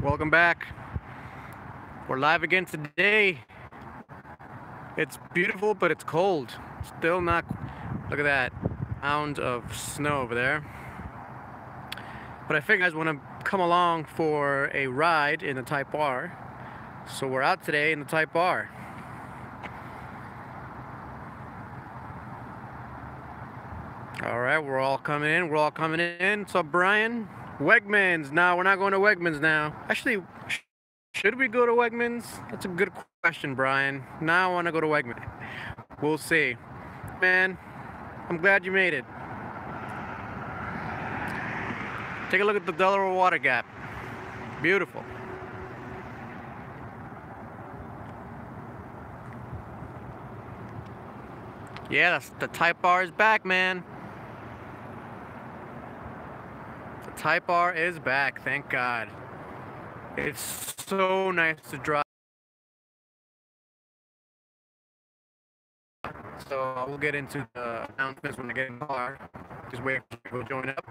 Welcome back. We're live again today. It's beautiful, but it's cold. Still not. Look at that mound of snow over there. But I figured you guys want to come along for a ride in the Type R. So we're out today in the Type R. All right, we're all coming in. What's up, Brian? Wegmans. No, we're not going to Wegmans now. Actually, should we go to Wegmans? That's a good question, Brian. Now I want to go to Wegmans. We'll see. Man, I'm glad you made it. Take a look at the Delaware Water Gap. Beautiful. Yeah, the Type R is back, man. The Type R is back, thank God. It's so nice to drive. So we'll get into the announcements when I get in the car. Just wait for people to join up.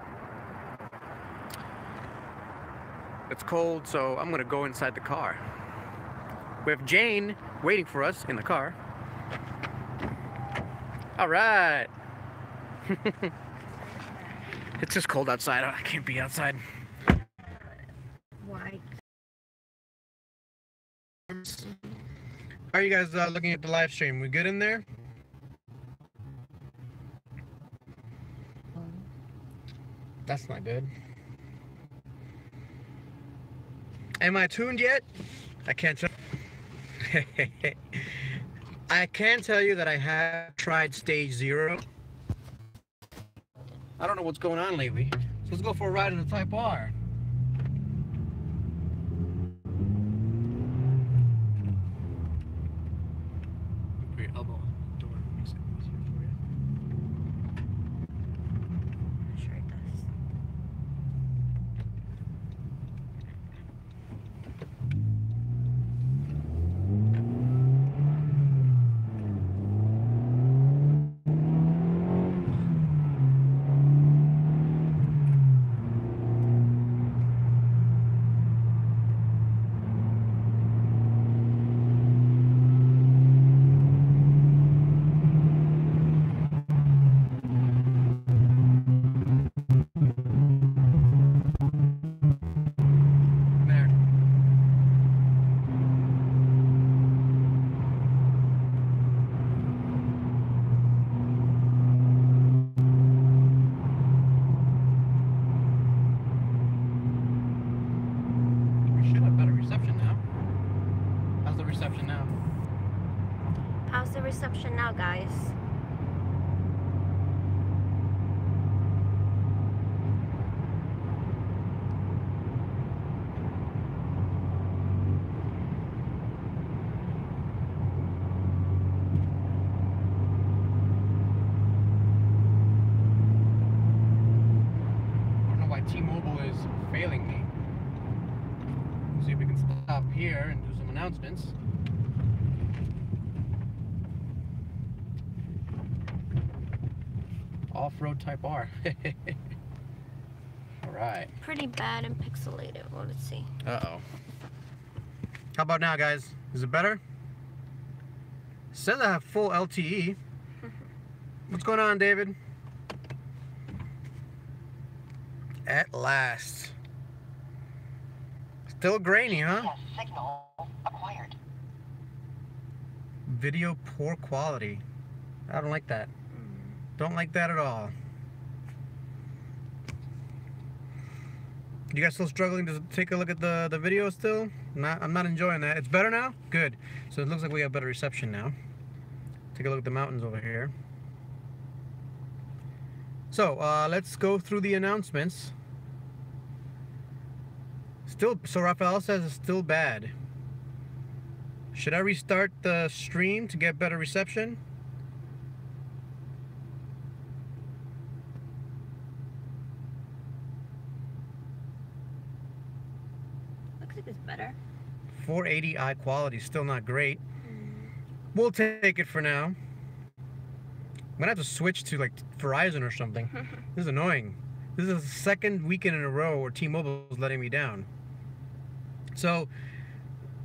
It's cold, so I'm gonna go inside the car. We have Jane waiting for us in the car. All right. It's just cold outside. I can't be outside. Why? How are you guys looking at the live stream? We good in there? That's not good. Am I tuned yet? I can't tell. I can tell you that I have tried stage 0. I don't know what's going on lately. So let's go for a ride in the Type R. Put your elbow on the door. Makes it easier for you. I'm sure it does. There. We should have better reception now. How's the reception now? How's the reception now, guys? I don't know why T-Mobile is failing me. Let's see if we can stop here and do some announcements. Off-road Type R. All right. Pretty bad and pixelated. Well, let's see. Uh-oh. How about now, guys? Is it better? It says I have full LTE. What's going on, David? At last. Still grainy, huh? Signal acquired. Video poor quality. I don't like that. Don't like that at all. You guys still struggling to take a look at the video still? I'm not enjoying that. It's better now? Good. So it looks like we have better reception now. Take a look at the mountains over here. So let's go through the announcements. So Rafael says it's still bad. Should I restart the stream to get better reception? Looks like it's better. 480i quality, still not great. We'll take it for now. I'm gonna have to switch to like Verizon or something. This is annoying. This is the second weekend in a row where T-Mobile is letting me down. So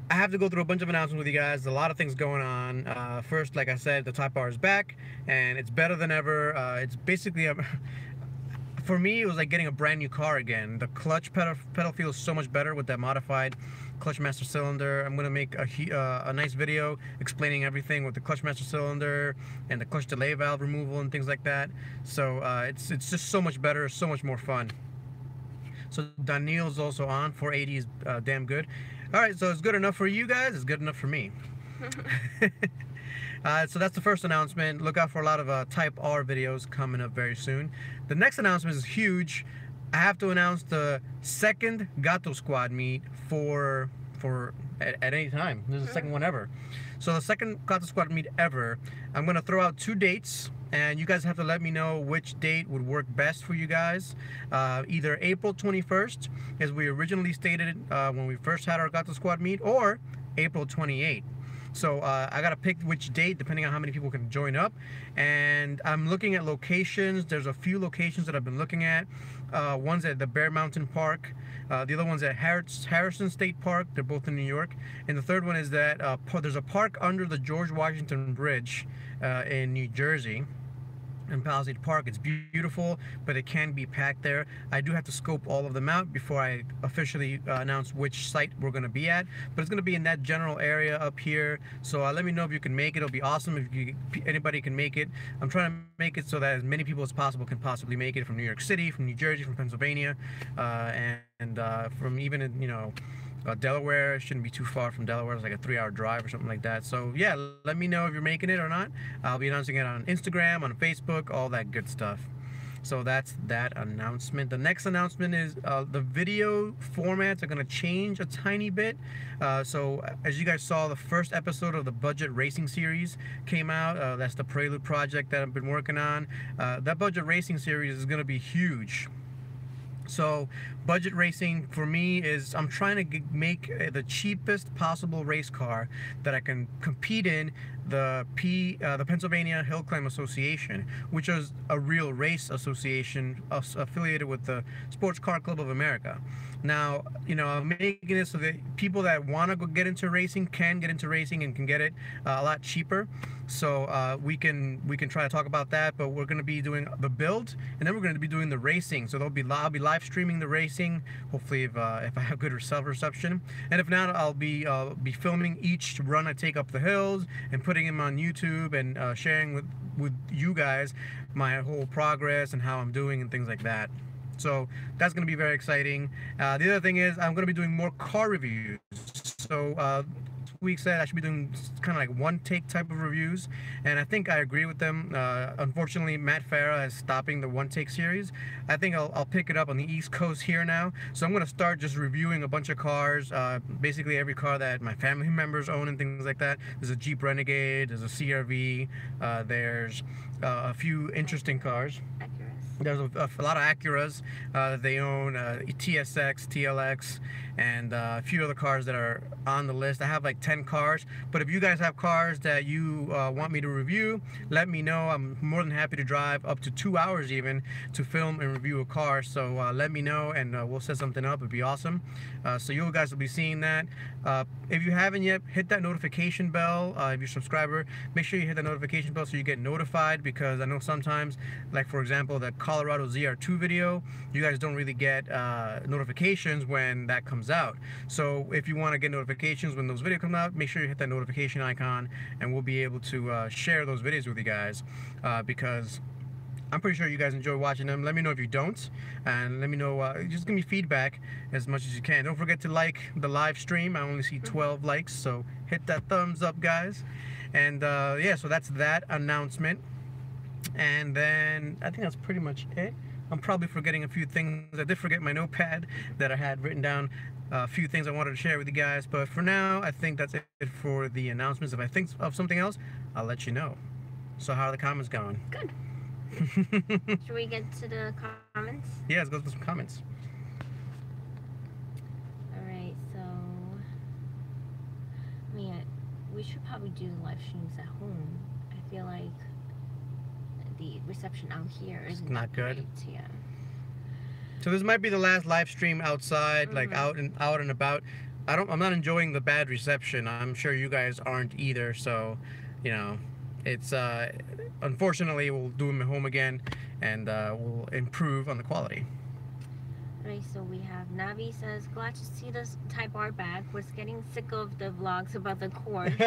I have to go through a bunch of announcements with you guys. A lot of things going on. First, like I said, the Type R is back, and it's better than ever. It's basically for me, it was like getting a brand new car again. The clutch pedal feels so much better with that modified clutch master cylinder. I'm gonna make a nice video explaining everything with the clutch master cylinder and the clutch delay valve removal and things like that. So it's just so much better, so much more fun. So Daniel's also on. 480 is damn good. All right, so it's good enough for you guys. It's good enough for me. So that's the first announcement. Look out for a lot of Type R videos coming up very soon. The next announcement is huge. I have to announce the second Gato Squad meet at any time. This is the second one ever. So the second Gato Squad meet ever. I'm gonna throw out 2 dates, and you guys have to let me know which date would work best for you guys. Either April 21st, as we originally stated when we first had our Gato Squad meet, or April 28th. So I gotta pick which date depending on how many people can join up, and I'm looking at locations. There's a few locations that I've been looking at. One's at the Bear Mountain Park, the other one's at Harrison State Park. They're both in New York, and the third one is that there's a park under the George Washington Bridge in New Jersey, in Palisade Park. It's beautiful, but it can be packed there. I do have to scope all of them out before I officially announce which site we're going to be at, but it's going to be in that general area up here. So let me know if you can make it. It'll be awesome if anybody can make it. I'm trying to make it so that as many people as possible can possibly make it, from New York City, from New Jersey, from Pennsylvania, and from even, you know, Delaware. It shouldn't be too far from Delaware. It's like a 3-hour drive or something like that. So yeah, let me know if you're making it or not. I'll be announcing it on Instagram, on Facebook, all that good stuff. So that's that announcement. The next announcement is the video formats are going to change a tiny bit. So as you guys saw, the first episode of the Budget Racing series came out. That's the Prelude project that I've been working on. That Budget Racing series is going to be huge. So budget racing for me is, I'm trying to make the cheapest possible race car that I can compete in the Pennsylvania Hill Climb Association, which is a real race association affiliated with the Sports Car Club of America. Now, you know, I'm making it so that people that want to get into racing can get into racing and can get it a lot cheaper. So we can try to talk about that, but we're going to be doing the build, and then we're going to be doing the racing. So I'll be live streaming the racing, hopefully if I have good reception, and if not, I'll be filming each run I take up the hills and putting them on YouTube and sharing with you guys my whole progress and how I'm doing and things like that. So that's going to be very exciting. The other thing is I'm going to be doing more car reviews. So week said I should be doing kind of like one-take type of reviews, and I think I agree with them. Unfortunately, Matt Farah is stopping the one-take series. I think I'll pick it up on the East Coast here now. So I'm going to start just reviewing a bunch of cars, basically every car that my family members own and things like that. There's a Jeep Renegade, there's a CRV, there's a few interesting cars. There's a lot of Acuras that they own, TSX, TLX, and a few other cars that are on the list. I have like 10 cars, but if you guys have cars that you want me to review, let me know. I'm more than happy to drive up to 2 hours even to film and review a car. So let me know, and we'll set something up. It'd be awesome. So you guys will be seeing that. If you haven't yet, hit that notification bell. If you're a subscriber, make sure you hit that notification bell so you get notified, because I know sometimes, like for example, the Colorado ZR2 video, you guys don't really get notifications when that comes out. So if you want to get notifications when those videos come out, make sure you hit that notification icon, and we'll be able to share those videos with you guys, because I'm pretty sure you guys enjoy watching them. Let me know if you don't, and let me know, just give me feedback as much as you can. Don't forget to like the live stream. I only see 12 likes, so hit that thumbs up, guys. And yeah, so that's that announcement. And then I think that's pretty much it. I'm probably forgetting a few things. I did forget my notepad that I had written down a few things I wanted to share with you guys, but for now I think that's it for the announcements. If I think of something else, I'll let you know. So how are the comments going? Good. Should we get to the comments? Yeah, let's go to some comments. Alright, so I mean, we should probably do live streams at home. I feel like the reception out here is not good. Great, yeah. So this might be the last live stream outside, like out and about. I'm not enjoying the bad reception. I'm sure you guys aren't either. So, you know, it's unfortunately we'll do them at home again, and we'll improve on the quality. Right, so we have Navi says, glad to see this Type R back. Was getting sick of the vlogs about the Accord.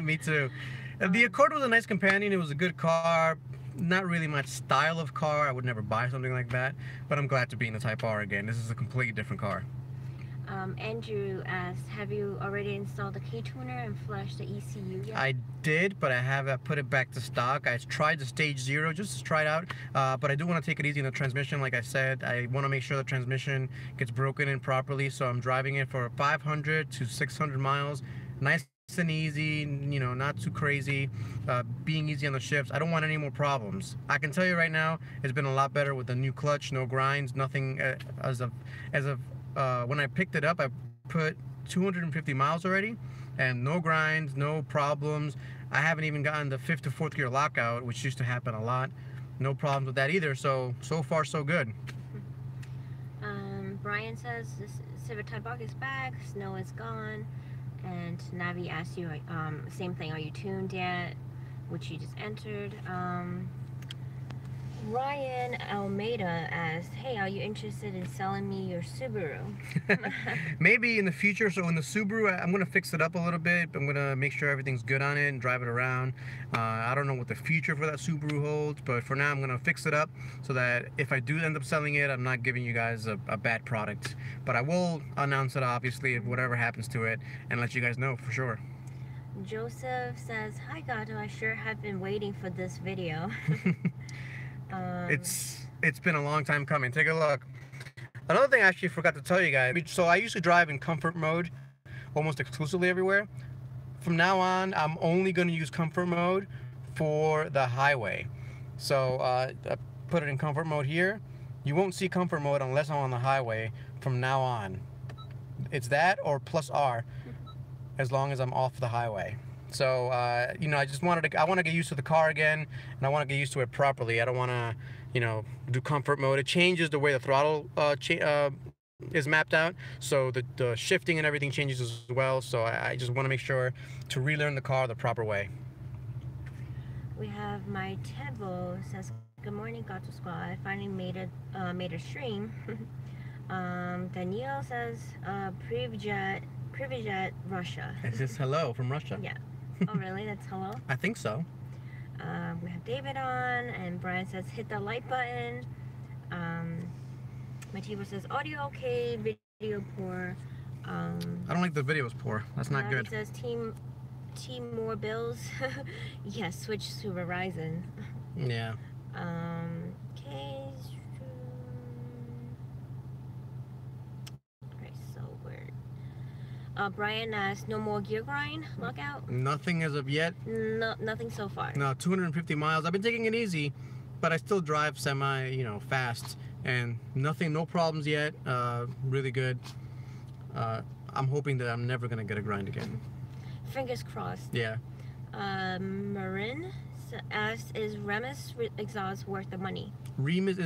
Me too. The Accord was a nice companion. It was a good car. Not really my style of car. I would never buy something like that. But I'm glad to be in the Type R again. This is a completely different car. Andrew asks, have you already installed the K-tuner and flushed the ECU yet? I did, but I have put it back to stock. I tried the stage 0 just to try it out, but I do want to take it easy in the transmission. Like I said, I want to make sure the transmission gets broken in properly, so I'm driving it for 500 to 600 miles. Nice and easy, you know, not too crazy, being easy on the shifts. I don't want any more problems. I can tell you right now, it's been a lot better with the new clutch, no grinds, nothing as of when I picked it up. I put 250 miles already, and no grinds, no problems. I haven't even gotten the 5th to 4th gear lockout, which used to happen a lot. No problems with that either. So far so good. Brian says this Civic Type R is back, snow is gone, and Navi asks you same thing. Are you tuned yet? Which you just entered. Ryan Almeida asks, hey, are you interested in selling me your Subaru? Maybe in the future. So in the Subaru, I'm going to fix it up a little bit. I'm going to make sure everything's good on it and drive it around. I don't know what the future for that Subaru holds, but for now I'm going to fix it up so that if I do end up selling it, I'm not giving you guys a bad product. But I will announce it, obviously, if whatever happens to it, and let you guys know for sure. Joseph says, hi Gato, I sure have been waiting for this video. It's been a long time coming. Take a look. Another thing I actually forgot to tell you guys. So I used to drive in comfort mode almost exclusively everywhere. From now on, I'm only going to use comfort mode for the highway. So I put it in comfort mode here. You won't see comfort mode unless I'm on the highway from now on. It's that or plus R as long as I'm off the highway. So, you know, I want to get used to the car again, and I want to get used to it properly. I don't want to, you know, do comfort mode. It changes the way the throttle is mapped out, so the shifting and everything changes as well. So I just want to make sure to relearn the car the proper way. We have my Tevo says, good morning, Gato Squad. I finally made a stream. Danielle says, Privyet, Russia. It's just hello from Russia. Yeah. Oh, really? That's hello? I think so. We have David on, and Brian says, hit the like button. Mativo says, audio okay, video poor. I don't like the videos poor. That's not good. He says, team more bills. Yes, switch to Verizon. Yeah. Okay. So weird. Brian asks, no more gear grind lockout? Nothing as of yet. No, nothing so far. No, 250 miles. I've been taking it easy, but I still drive semi, you know, fast, and nothing, no problems yet. Really good. I'm hoping that I'm never gonna get a grind again. Fingers crossed. Yeah. Marin asks, is Remus exhaust worth the money? Remus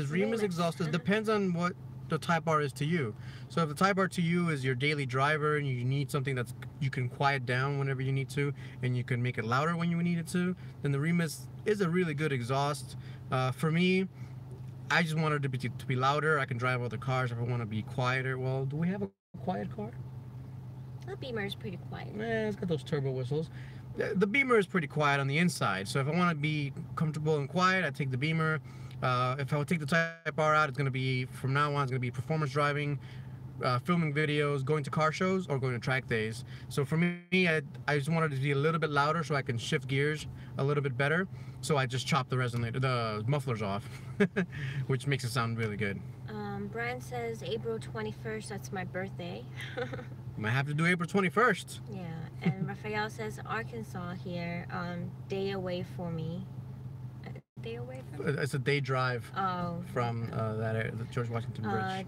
exhaust. It depends on what the Type R is to you. So if the Type R to you is your daily driver and you need something that's you can quiet down whenever you need to, and you can make it louder when you need it to, then the Remus is a really good exhaust. For me, I just want it to be louder. I can drive other cars if I want to be quieter. Well, do we have a quiet car? The Beamer is pretty quiet. It's got those turbo whistles. The Beamer is pretty quiet on the inside, so if I want to be comfortable and quiet, I take the Beamer. If I would take the Type R out, it's going to be, from now on, it's going to be performance driving, filming videos, going to car shows, or going to track days. So for me, I just wanted it to be a little bit louder so I can shift gears a little bit better. So I just chopped the mufflers off, which makes it sound really good. Brian says April 21st, that's my birthday. Might have to do April 21st. Yeah, and Raphael says Arkansas here, day away for me. Day away from me? It's a day drive from okay. that area, the George Washington Bridge.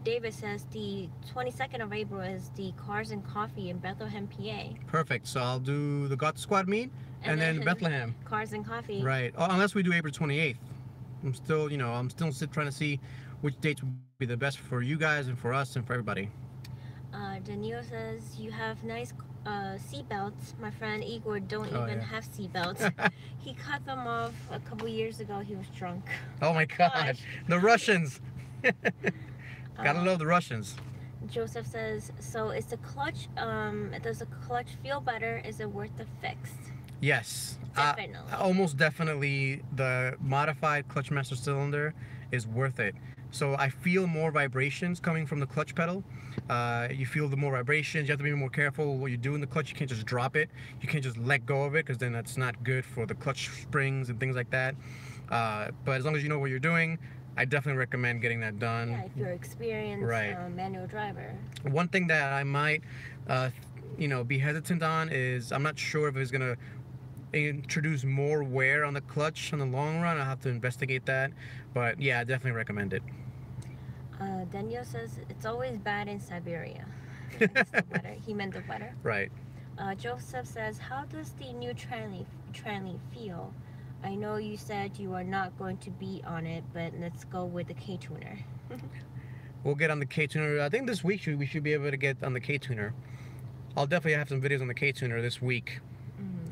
David says the 22nd of April is the Cars and Coffee in Bethlehem, PA. Perfect. So I'll do the Gato Squad meet and then Bethlehem. Cars and Coffee. Right. Oh, unless we do April 28th. I'm still trying to see which dates would be the best for you guys and for us and for everybody. Daniel says you have nice seatbelts. My friend Igor don't Oh, even yeah. have seatbelts. He cut them off a couple years ago. He was drunk. Oh my God, Gosh. the Russians. Gotta Um, love the Russians. Joseph says, so is the clutch, does the clutch feel better? Is it worth the fix? Yes, Definitely. almost definitely the modified clutch master cylinder is worth it. So I feel more vibrations coming from the clutch pedal. You feel the more vibrations. You have to be more careful what you do in the clutch. You can't just drop it. You can't just let go of it because then that's not good for the clutch springs and things like that. But as long as you know what you're doing, I definitely recommend getting that done. Yeah, if you're experienced Right. Manual driver. One thing that I might, be hesitant on is I'm not sure if it's gonna introduce more wear on the clutch in the long run. I'll have to investigate that, but yeah, I definitely recommend it. Daniel says it's always bad in Siberia. I guess the weather. He meant the weather. Right. Joseph says, how does the new Transley feel? I know you said you are not going to be on it, but let's go with the K-tuner. We'll get on the K-tuner. I think this week we should be able to get on the K-tuner. I'll definitely have some videos on the K-tuner this week.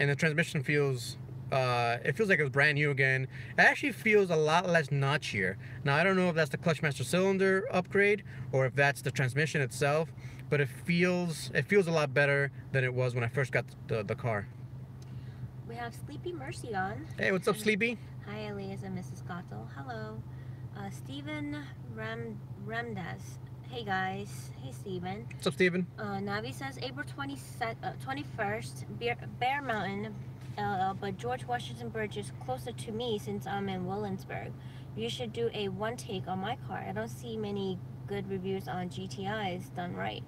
And the transmission feels, it feels like it was brand new again. It actually feels a lot less notchier. Now, I don't know if that's the clutch master cylinder upgrade or if that's the transmission itself, but it feels a lot better than it was when I first got the car. We have Sleepy Mercy on. Hey, what's up, Sleepy? Hi, Elias and Mrs. Gatto. Hello. Stephen Ramdas. Hey, guys. Hey, Stephen. What's up, Steven? Navi says April 21st, Bear Mountain, but George Washington Bridge is closer to me since I'm in Williamsburg. You should do a one take on my car. I don't see many good reviews on GTIs done right.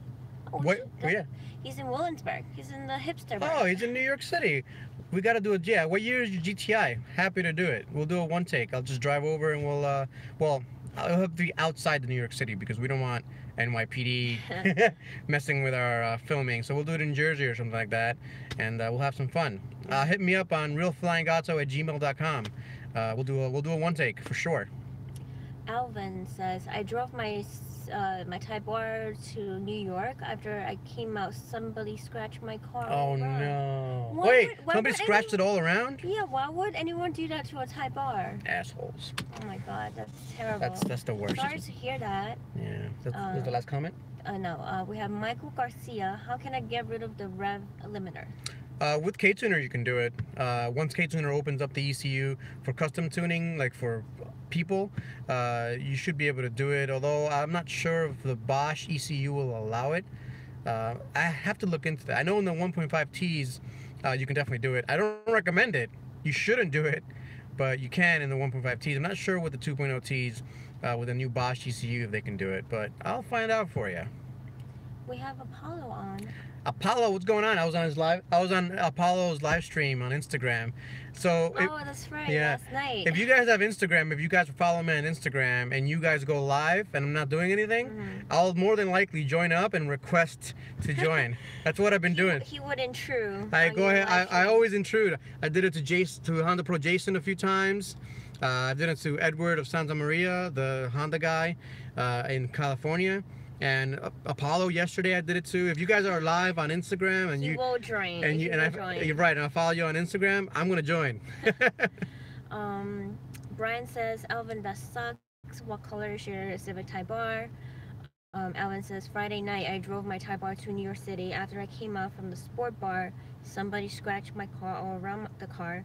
Oh, What? Yeah. He's in Williamsburg. He's in the hipster bar. Oh, he's in New York City. We got to do it. Yeah. What year is your GTI? Happy to do it. We'll do a one take. I'll just drive over and we'll, I'll have to be outside the New York City because we don't want NYPD messing with our filming. So we'll do it in Jersey or something like that, and we'll have some fun. Hit me up on realflyinggato@gmail.com. We'll do a one take for sure. Alvin says, I drove my Type R to New York. After I came out, somebody scratched my car. Oh over. no! Why Wait, would- why somebody would scratched it all around? Yeah, why would anyone do that to a Type R? Assholes. Oh my god, that's terrible. That's the worst. Sorry to hear that. Yeah. That's the last comment. No, we have Michael Garcia. How can I get rid of the rev limiter? With K-Tuner, you can do it. Once K-Tuner opens up the ECU for custom tuning, like for people, you should be able to do it. Although I'm not sure if the Bosch ECU will allow it. I have to look into that. I know in the 1.5Ts, you can definitely do it. I don't recommend it. You shouldn't do it, but you can in the 1.5Ts. I'm not sure with the 2.0Ts, with the new Bosch ECU, if they can do it, but I'll find out for you. We have Apollo on. Apollo, what's going on? I was on Apollo's live stream on Instagram. So That's right. yeah. Last night. if you guys have Instagram, if you guys follow me on Instagram and you guys go live and I'm not doing anything, I'll more than likely join up and request to join. That's what I've been doing. He would intrude. I on go your ahead. live I stream. always intrude. I did it to Honda Pro Jason a few times. I did it to Edward of Santa Maria, the Honda guy in California. And Apollo yesterday I did it too. If you guys are live on Instagram and He will join. and He you and will I, join. you're right, and I follow you on Instagram, I'm gonna join. Brian says, Alvin, that sucks. What color is your Civic Type R? Alvin says, Friday night I drove my Type R to New York City. After I came out from the sport bar, somebody scratched my car all around the car.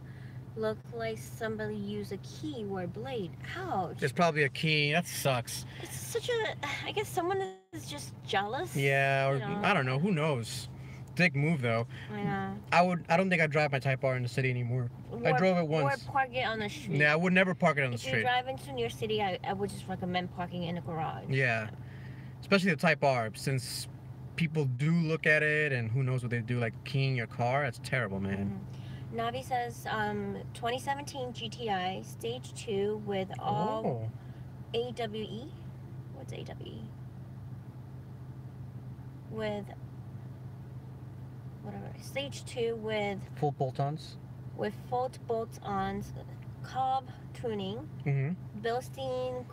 Looked like somebody used a key or a blade. Ouch. There's probably a key. That sucks. It's such a, I guess someone is just jealous. Yeah, or You know. I don't know. Who knows? Dick move though. I know. I don't think I'd drive my Type R in the city anymore. I drove it once. Or park it on the street. Yeah, I would never park it on the If you're street. driving to New York City, I would just recommend parking in a garage. Yeah, especially the Type R, since people do look at it and who knows what they do, like keying your car. That's terrible, man. Navi says 2017 GTI Stage 2 with all AWE. What's AWE? With whatever. Stage 2 with Full bolt-ons. full bolt-ons, cob tuning, Mm-hmm. Bilstein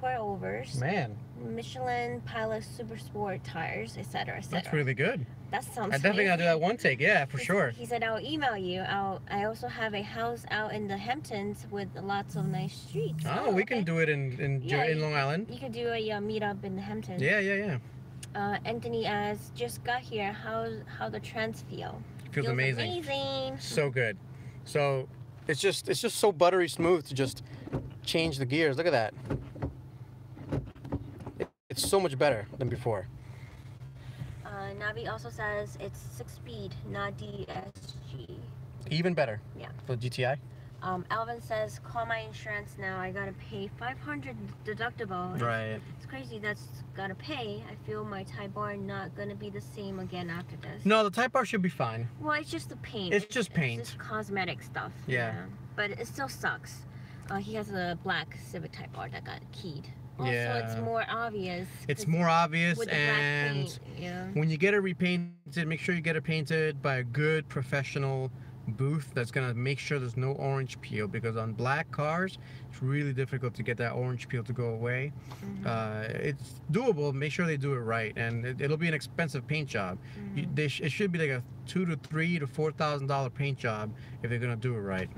coilovers, Man, Michelin Pilot Super Sport tires, etc., etc. That's really good. That sounds I definitely gotta do that amazing. one take. Yeah, for sure. He said, I'll email you. I also have a house out in the Hamptons with lots of nice streets. Oh, we okay. can do it in Long Island. You could do a meetup in the Hamptons. Yeah. Anthony as just got here. How the trends feel? Feels amazing. Amazing. So good. So it's just so buttery smooth to just change the gears. Look at that. It's so much better than before. Navi also says it's 6-speed, not DSG. Even better. Yeah. For GTI. Alvin says, call my insurance now. I gotta pay $500 deductible. Right. It's crazy that's gotta pay. I feel my Type R not gonna be the same again after this. No, the Type R should be fine. Well, it's just the paint. It's just paint. It's just cosmetic stuff. Yeah. But it still sucks. He has a black Civic Type R that got keyed. Also, Yeah. it's more obvious. It's more obvious, with the black and paint, yeah. when you get it repainted, make sure you get it painted by a good professional booth that's gonna make sure there's no orange peel, because on black cars it's really difficult to get that orange peel to go away. It's doable. Make sure they do it right, and it'll be an expensive paint job. It should be like a $2,000 to $3,000 to $4,000 paint job if they're gonna do it right.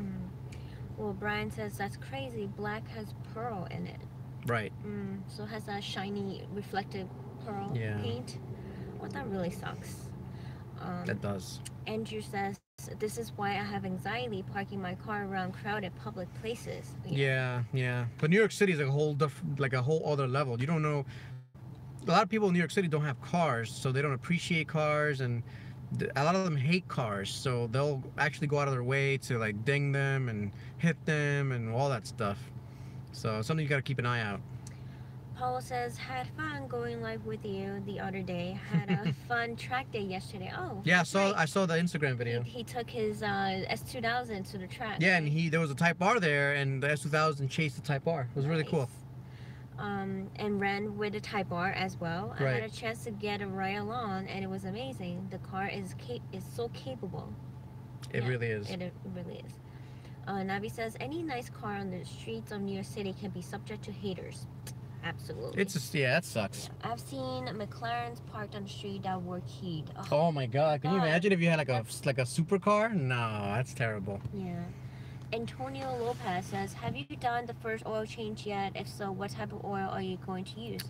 Well, Brian says that's crazy. Black has pearl in it. Right. So it has that shiny reflective pearl Yeah. paint. Well, that really sucks. That does. Andrew says, this is why I have anxiety parking my car around crowded public places. Yeah. But New York City is like a whole other level. You don't know. A lot of people in New York City don't have cars, so they don't appreciate cars, and a lot of them hate cars, so they'll actually go out of their way to like ding them and hit them and all that stuff. So something you got to keep an eye out. Paul says, had fun going live with you the other day. Had a fun track day yesterday. Oh. Yeah, right. I saw the Instagram video. He took his S2000 to the track. Yeah, and there was a Type R there, and the S2000 chased the Type R. It was really cool. And ran with the Type R as well. I Right. had a chance to get a ride along, and it was amazing. The car is so capable. It really is. It really is. Navi says, any nice car on the streets of New York City can be subject to haters. Absolutely. It's just, yeah, that sucks. Yeah. I've seen McLarens parked on the street that were keyed. Ugh. Oh my God! Can you God. imagine if you had like a supercar? No, that's terrible. Yeah. Antonio Lopez says, have you done the first oil change yet? If so, what type of oil are you going to use?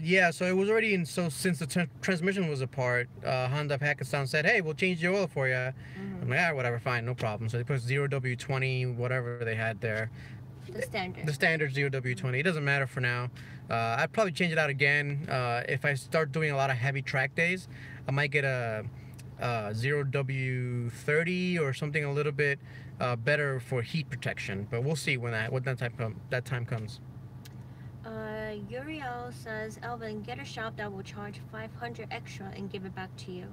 Yeah, so it was already in. So since the transmission was apart, Honda Pakistan said, "Hey, we'll change the oil for you." I'm like, "Ah, whatever, fine, no problem." So they put 0W20, whatever they had there. The standard. The standard 0W20. It doesn't matter for now. I'd probably change it out again. If I start doing a lot of heavy track days, I might get a 0W30 or something a little bit better for heat protection. But we'll see when that time comes. Uriel says, Elvin, get a shop that will charge $500 extra and give it back to you.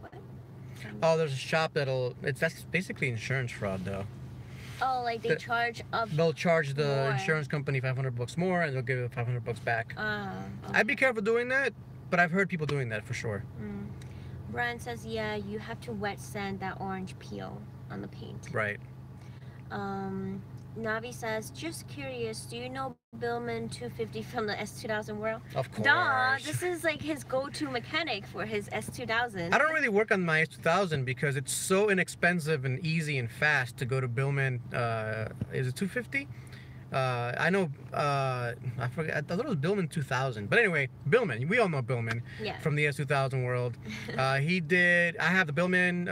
What? Oh, there's a shop that's basically insurance fraud though. Oh, like they charge up. They'll charge the more. insurance company $500 more, and they'll give you $500 back. Okay. I'd be careful doing that, but I've heard people doing that for sure. Brian says, yeah, you have to wet sand that orange peel on the paint. Right. Navi says, just curious, do you know Billman 250 from the S2000 world? Of course. Duh, this is like his go-to mechanic for his S2000. I don't really work on my S2000 because it's so inexpensive and easy and fast to go to Billman. Is it 250? I know, I forgot, I thought it was Billman 2000. But anyway, Billman, we all know Billman from the S2000 world. I have the Billman,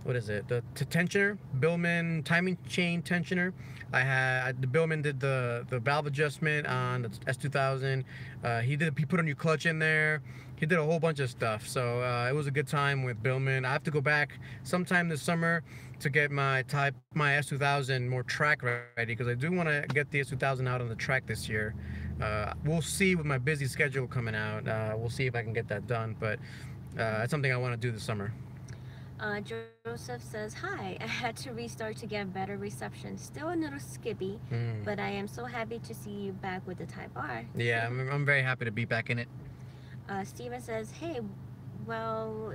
what is it? The tensioner, Billman timing chain tensioner. The Billman did the valve adjustment on the S2000. He put a new clutch in there. He did a whole bunch of stuff. So it was a good time with Billman. I have to go back sometime this summer to get my S2000 more track ready, because I do want to get the S2000 out on the track this year. We'll see with my busy schedule coming out. We'll see if I can get that done, but it's something I want to do this summer. Joseph says, hi, I had to restart to get better reception. Still a little skippy, but I am so happy to see you back with the Type R. Yeah, I'm very happy to be back in it. Steven says, hey, well,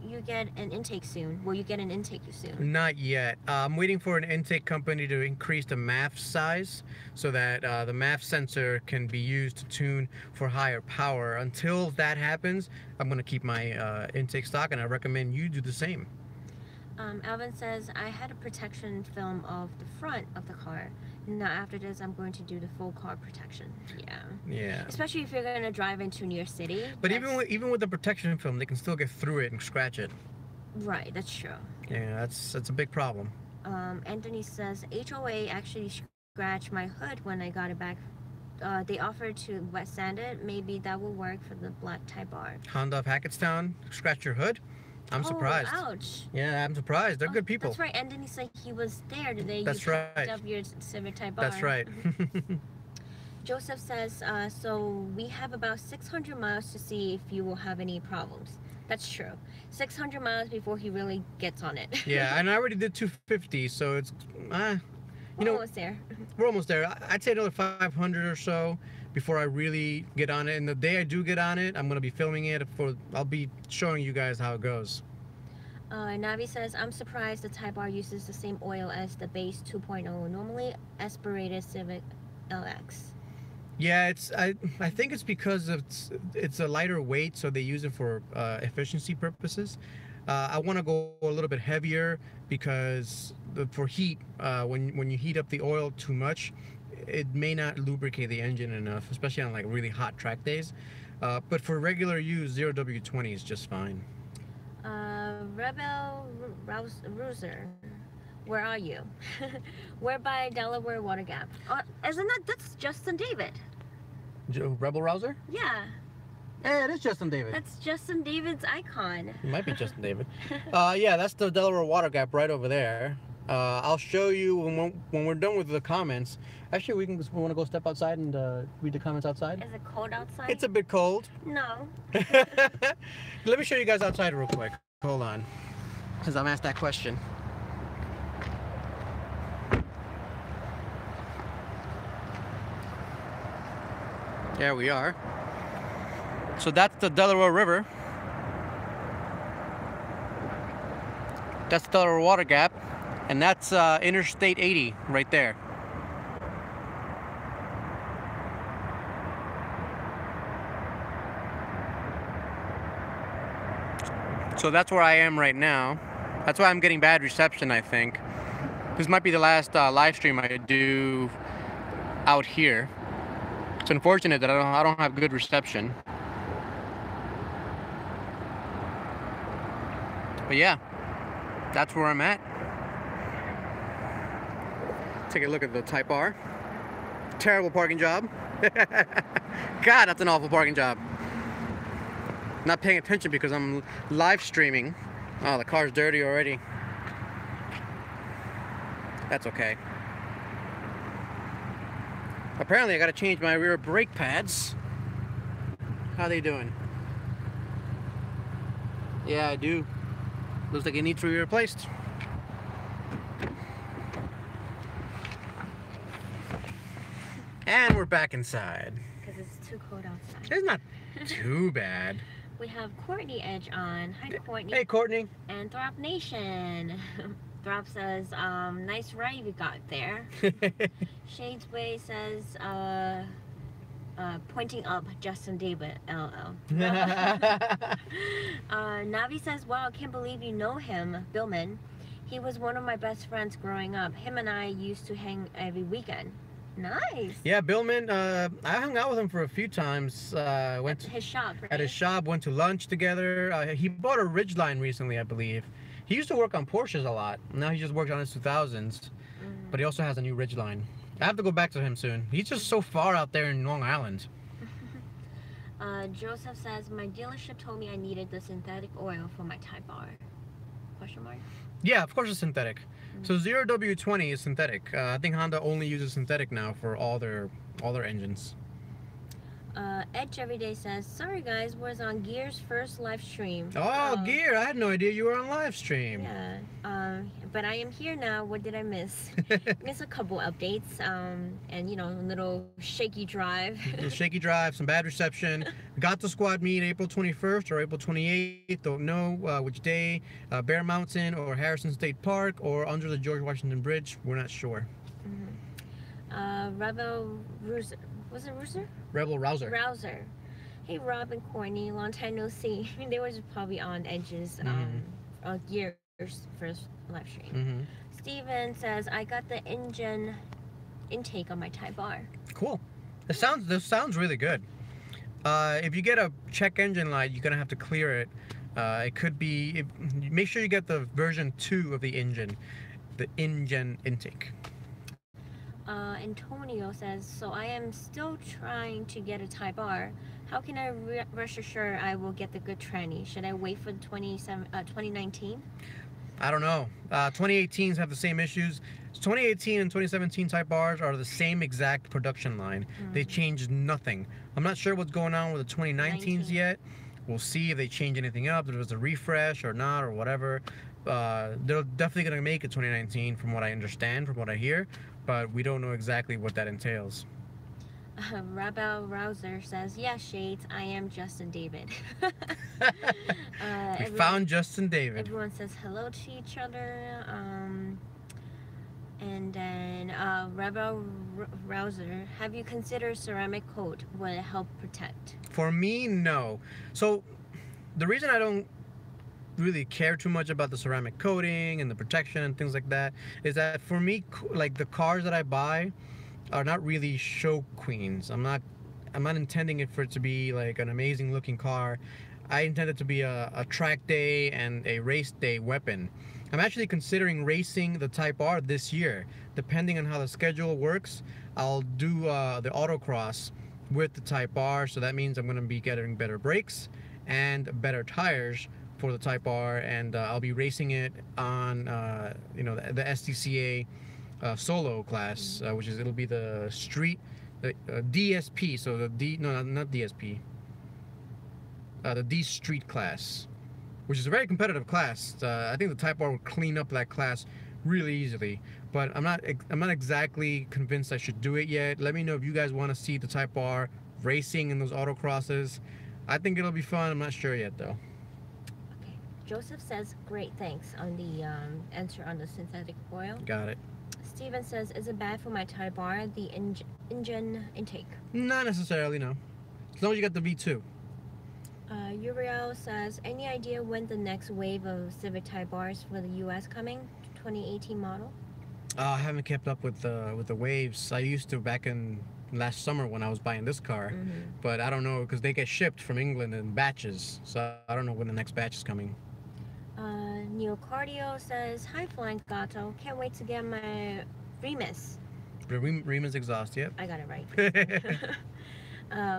you get an intake soon? Will you get an intake soon? Not yet. I'm waiting for an intake company to increase the MAF size so that the MAF sensor can be used to tune for higher power. Until that happens, I'm going to keep my intake stock, and I recommend you do the same. Alvin says, I had a protection film of the front of the car. Now after this, I'm going to do the full car protection. Yeah. Yeah. Especially if you're going to drive into New York City. But even with the protection film, they can still get through it and scratch it. Right, that's true. Yeah, that's a big problem. Anthony says, HOA actually scratched my hood when I got it back. They offered to wet sand it. Maybe that will work for the black Type R. Honda of Hackettstown scratched your hood? I'm surprised. Ouch. Yeah, I'm surprised. They're good people. That's right. Anthony said he was there today. That's you right. Picked up your Civic Type R. That's right. Joseph says, so we have about 600 miles to see if you will have any problems. That's true. 600 miles before he really gets on it. Yeah, and I already did 250, so it's, you know, almost there. We're almost there. I'd say another 500 or so before I really get on it. And the day I do get on it, I'm going to be filming it. I'll be showing you guys how it goes. Navi says, I'm surprised the Type R uses the same oil as the base 2.0, normally aspirated Civic LX. Yeah, I think it's because it's a lighter weight, so they use it for efficiency purposes. I want to go a little bit heavier because for heat, when you heat up the oil too much, it may not lubricate the engine enough, especially on like really hot track days. But for regular use, 0W20 is just fine. Rebel Rouser, where are you? We're by Delaware Water Gap. Isn't that's Justin David? Rebel Rouser? Yeah. Yeah, it is Justin David. That's Justin David's icon. It might be Justin David. Yeah, that's the Delaware Water Gap right over there. I'll show you when we're done with the comments. Actually, we want to go step outside and read the comments outside. Is it cold outside? It's a bit cold. No. Let me show you guys outside real quick. Hold on, since I'm asked that question. There we are. So that's the Delaware River. That's the Delaware Water Gap. And that's Interstate 80 right there. So that's where I am right now. That's why I'm getting bad reception, I think. This might be the last live stream I do out here. It's unfortunate that I don't have good reception. But yeah, that's where I'm at. Take a look at the Type R. Terrible parking job. God, that's an awful parking job. Not paying attention because I'm live streaming. Oh, the car's dirty already. That's okay. Apparently I gotta change my rear brake pads. How they doing? Yeah, I do. Looks like it needs to be replaced. And we're back inside. Because it's too cold outside. It's not too bad. We have Courtney Edge on. Hi, Courtney. Hey, Courtney. And Throp Nation. Throp says, nice ride you got there. Shadesway says, pointing up Justin David, LL. Navi says, wow, I can't believe you know him, Billman. He was one of my best friends growing up. Him and I used to hang every weekend. Nice. Yeah, Billman, I hung out with him for a few times. Went to his shop, right? At his shop, went to lunch together. He bought a Ridgeline recently, I believe. He used to work on Porsches a lot. Now he just works on his 2000s. But he also has a new Ridgeline. I have to go back to him soon. He's just so far out there in Long Island. Joseph says, my dealership told me I needed the synthetic oil for my Type R. Question mark? Yeah, of course it's synthetic. So 0W20 is synthetic. I think Honda only uses synthetic now for all their engines. Edge Everyday says, sorry guys, was on Gear's first live stream. Oh, Gear, I had no idea you were on live stream. Yeah, but I am here now. What did I miss? Miss a couple updates, and you know, a little shaky drive. A little shaky drive, some bad reception. Got the squad meet April 21st or April 28th. Don't know which day. Bear Mountain or Harrison State Park or under the George Washington Bridge. We're not sure. Rebel Rooster. Was it Rooster? Rebel Rouser. Rouser. Hey Rob and Courtney, long time no see. They were probably on Edge's Gear's first live stream. Steven says, I got the engine intake on my Type R. Cool. This sounds really good. If you get a check engine light, you're gonna have to clear it. It could be. Make sure you get the version 2 of the engine intake. Antonio says, so I am still trying to get a Type R. How can I rest assured I will get the good tranny? Should I wait for 2019? I don't know. 2018s have the same issues. 2018 and 2017 Type Rs are the same exact production line. They changed nothing. I'm not sure what's going on with the 2019s yet. We'll see if they change anything up, if there's a refresh or not or whatever. They're definitely going to make it 2019 from what I understand, from what I hear, but we don't know exactly what that entails. Rabel Rouser says, yeah, Shades, I am Justin David. We found Justin David. Everyone says hello to each other. And then Rebel Rouser, have you considered ceramic coat? Will it help protect? For me, no. So the reason I don't really care too much about the ceramic coating and the protection and things like that is that for me, like the cars that I buy are not really show queens. I'm not intending it for it to be like an amazing looking car. I intend it to be a track day and a race day weapon. I'm actually considering racing the Type R this year. Depending on how the schedule works, I'll do the autocross with the Type R, so that means I'm going to be getting better brakes and better tires for the Type R, and I'll be racing it on the STCA solo class, which is, it'll be the street, the DSP, so the D, no, not DSP, the D Street class, which is a very competitive class. I think the Type R will clean up that class really easily, but I'm not exactly convinced I should do it yet. Let me know if you guys want to see the Type R racing in those autocrosses. I think it'll be fun. I'm not sure yet though. Okay. Joseph says, great, thanks on the answer on the synthetic oil. Got it. Steven says, is it bad for my Type R, the engine intake? Not necessarily, no. As long as you got the V2. Uriel says, any idea when the next wave of Civic Type Rs for the US coming? 2018 model? I haven't kept up with the waves. I used to back in last summer when I was buying this car, but I don't know because they get shipped from England in batches, so I don't know when the next batch is coming. Neocardio says, hi Flying Gato, can't wait to get my Remus. Remus exhaust, yep. I got it right.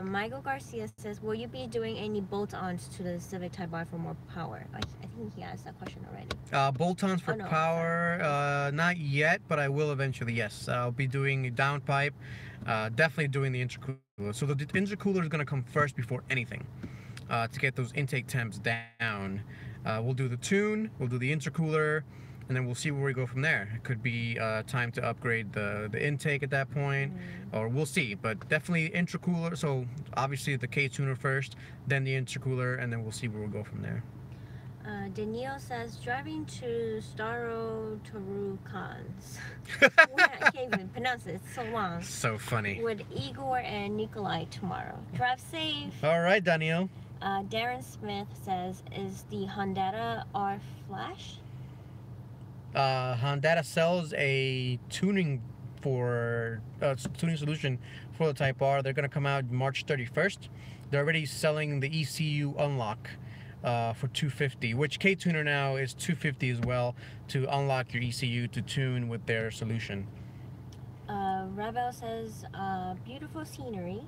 Michael Garcia says, will you be doing any bolt-ons to the Civic Type R for more power? I think he asked that question already. Bolt-ons for power, not yet, but I will eventually, yes. I'll be doing a downpipe, definitely doing the intercooler. So the intercooler is going to come first before anything to get those intake temps down. We'll do the tune, we'll do the intercooler, and then we'll see where we go from there. It could be time to upgrade the intake at that point, or we'll see. But definitely intercooler. So obviously the K-tuner first, then the intercooler, and then we'll see where we'll go from there. Danielle says, driving to Starotorukans. I can't even pronounce it, it's so long. So funny. With Igor and Nikolai tomorrow. Drive safe. All right, Danielle. Darren Smith says, is the Honda R flash? Honda sells a tuning solution for the Type R. They're going to come out March 31st. They're already selling the ECU unlock for $250, which K-Tuner now is $250 as well to unlock your ECU to tune with their solution. Rebel says, beautiful scenery.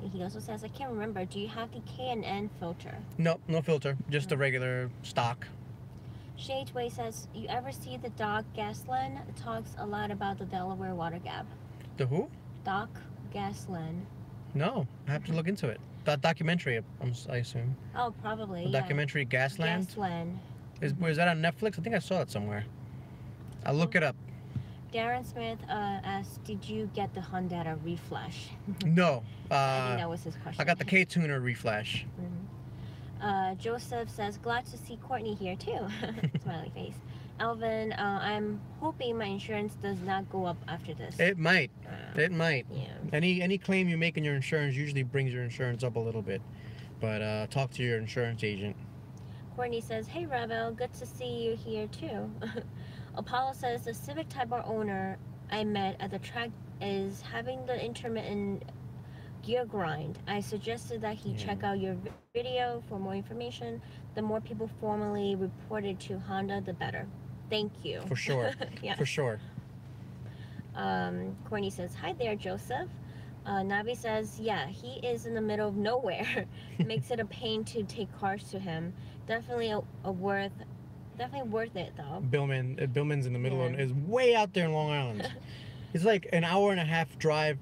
And he also says, I can't remember, do you have the K&N filter? No, no filter, just a regular stock. Shadeway says, you ever see the Doc Gaslin? It talks a lot about the Delaware Water Gap. The who? Doc Gaslin. No, I have to look into it. That documentary, I assume. Oh, probably. The Yeah. documentary Gasland. Gasland. Was that on Netflix? I think I saw it somewhere. I'll look it up. Darren Smith asked, "Did you get the Honda reflash?" No. I think that was his question. I got the K-Tuner reflash. Joseph says, "Glad to see Courtney here too." Smiley face. Alvin, I'm hoping my insurance does not go up after this. It might. It might. Yeah. Any claim you make in your insurance usually brings your insurance up a little bit. But talk to your insurance agent. Courtney says, "Hey Ravel, good to see you here too." Apollo says, "The Civic Type R owner I met at the track is having the intermittent gear grind. I suggested that he check out your video for more information. The more people formally report it to Honda, the better. Thank you." For sure. Yeah. For sure. Courtney says, "Hi there, Joseph." Navi says, "Yeah, he is in the middle of nowhere. Makes it a pain to take cars to him. Definitely worth it though." Billman's in the middle Yeah. is way out there in Long Island. It's like an hour and a half drive.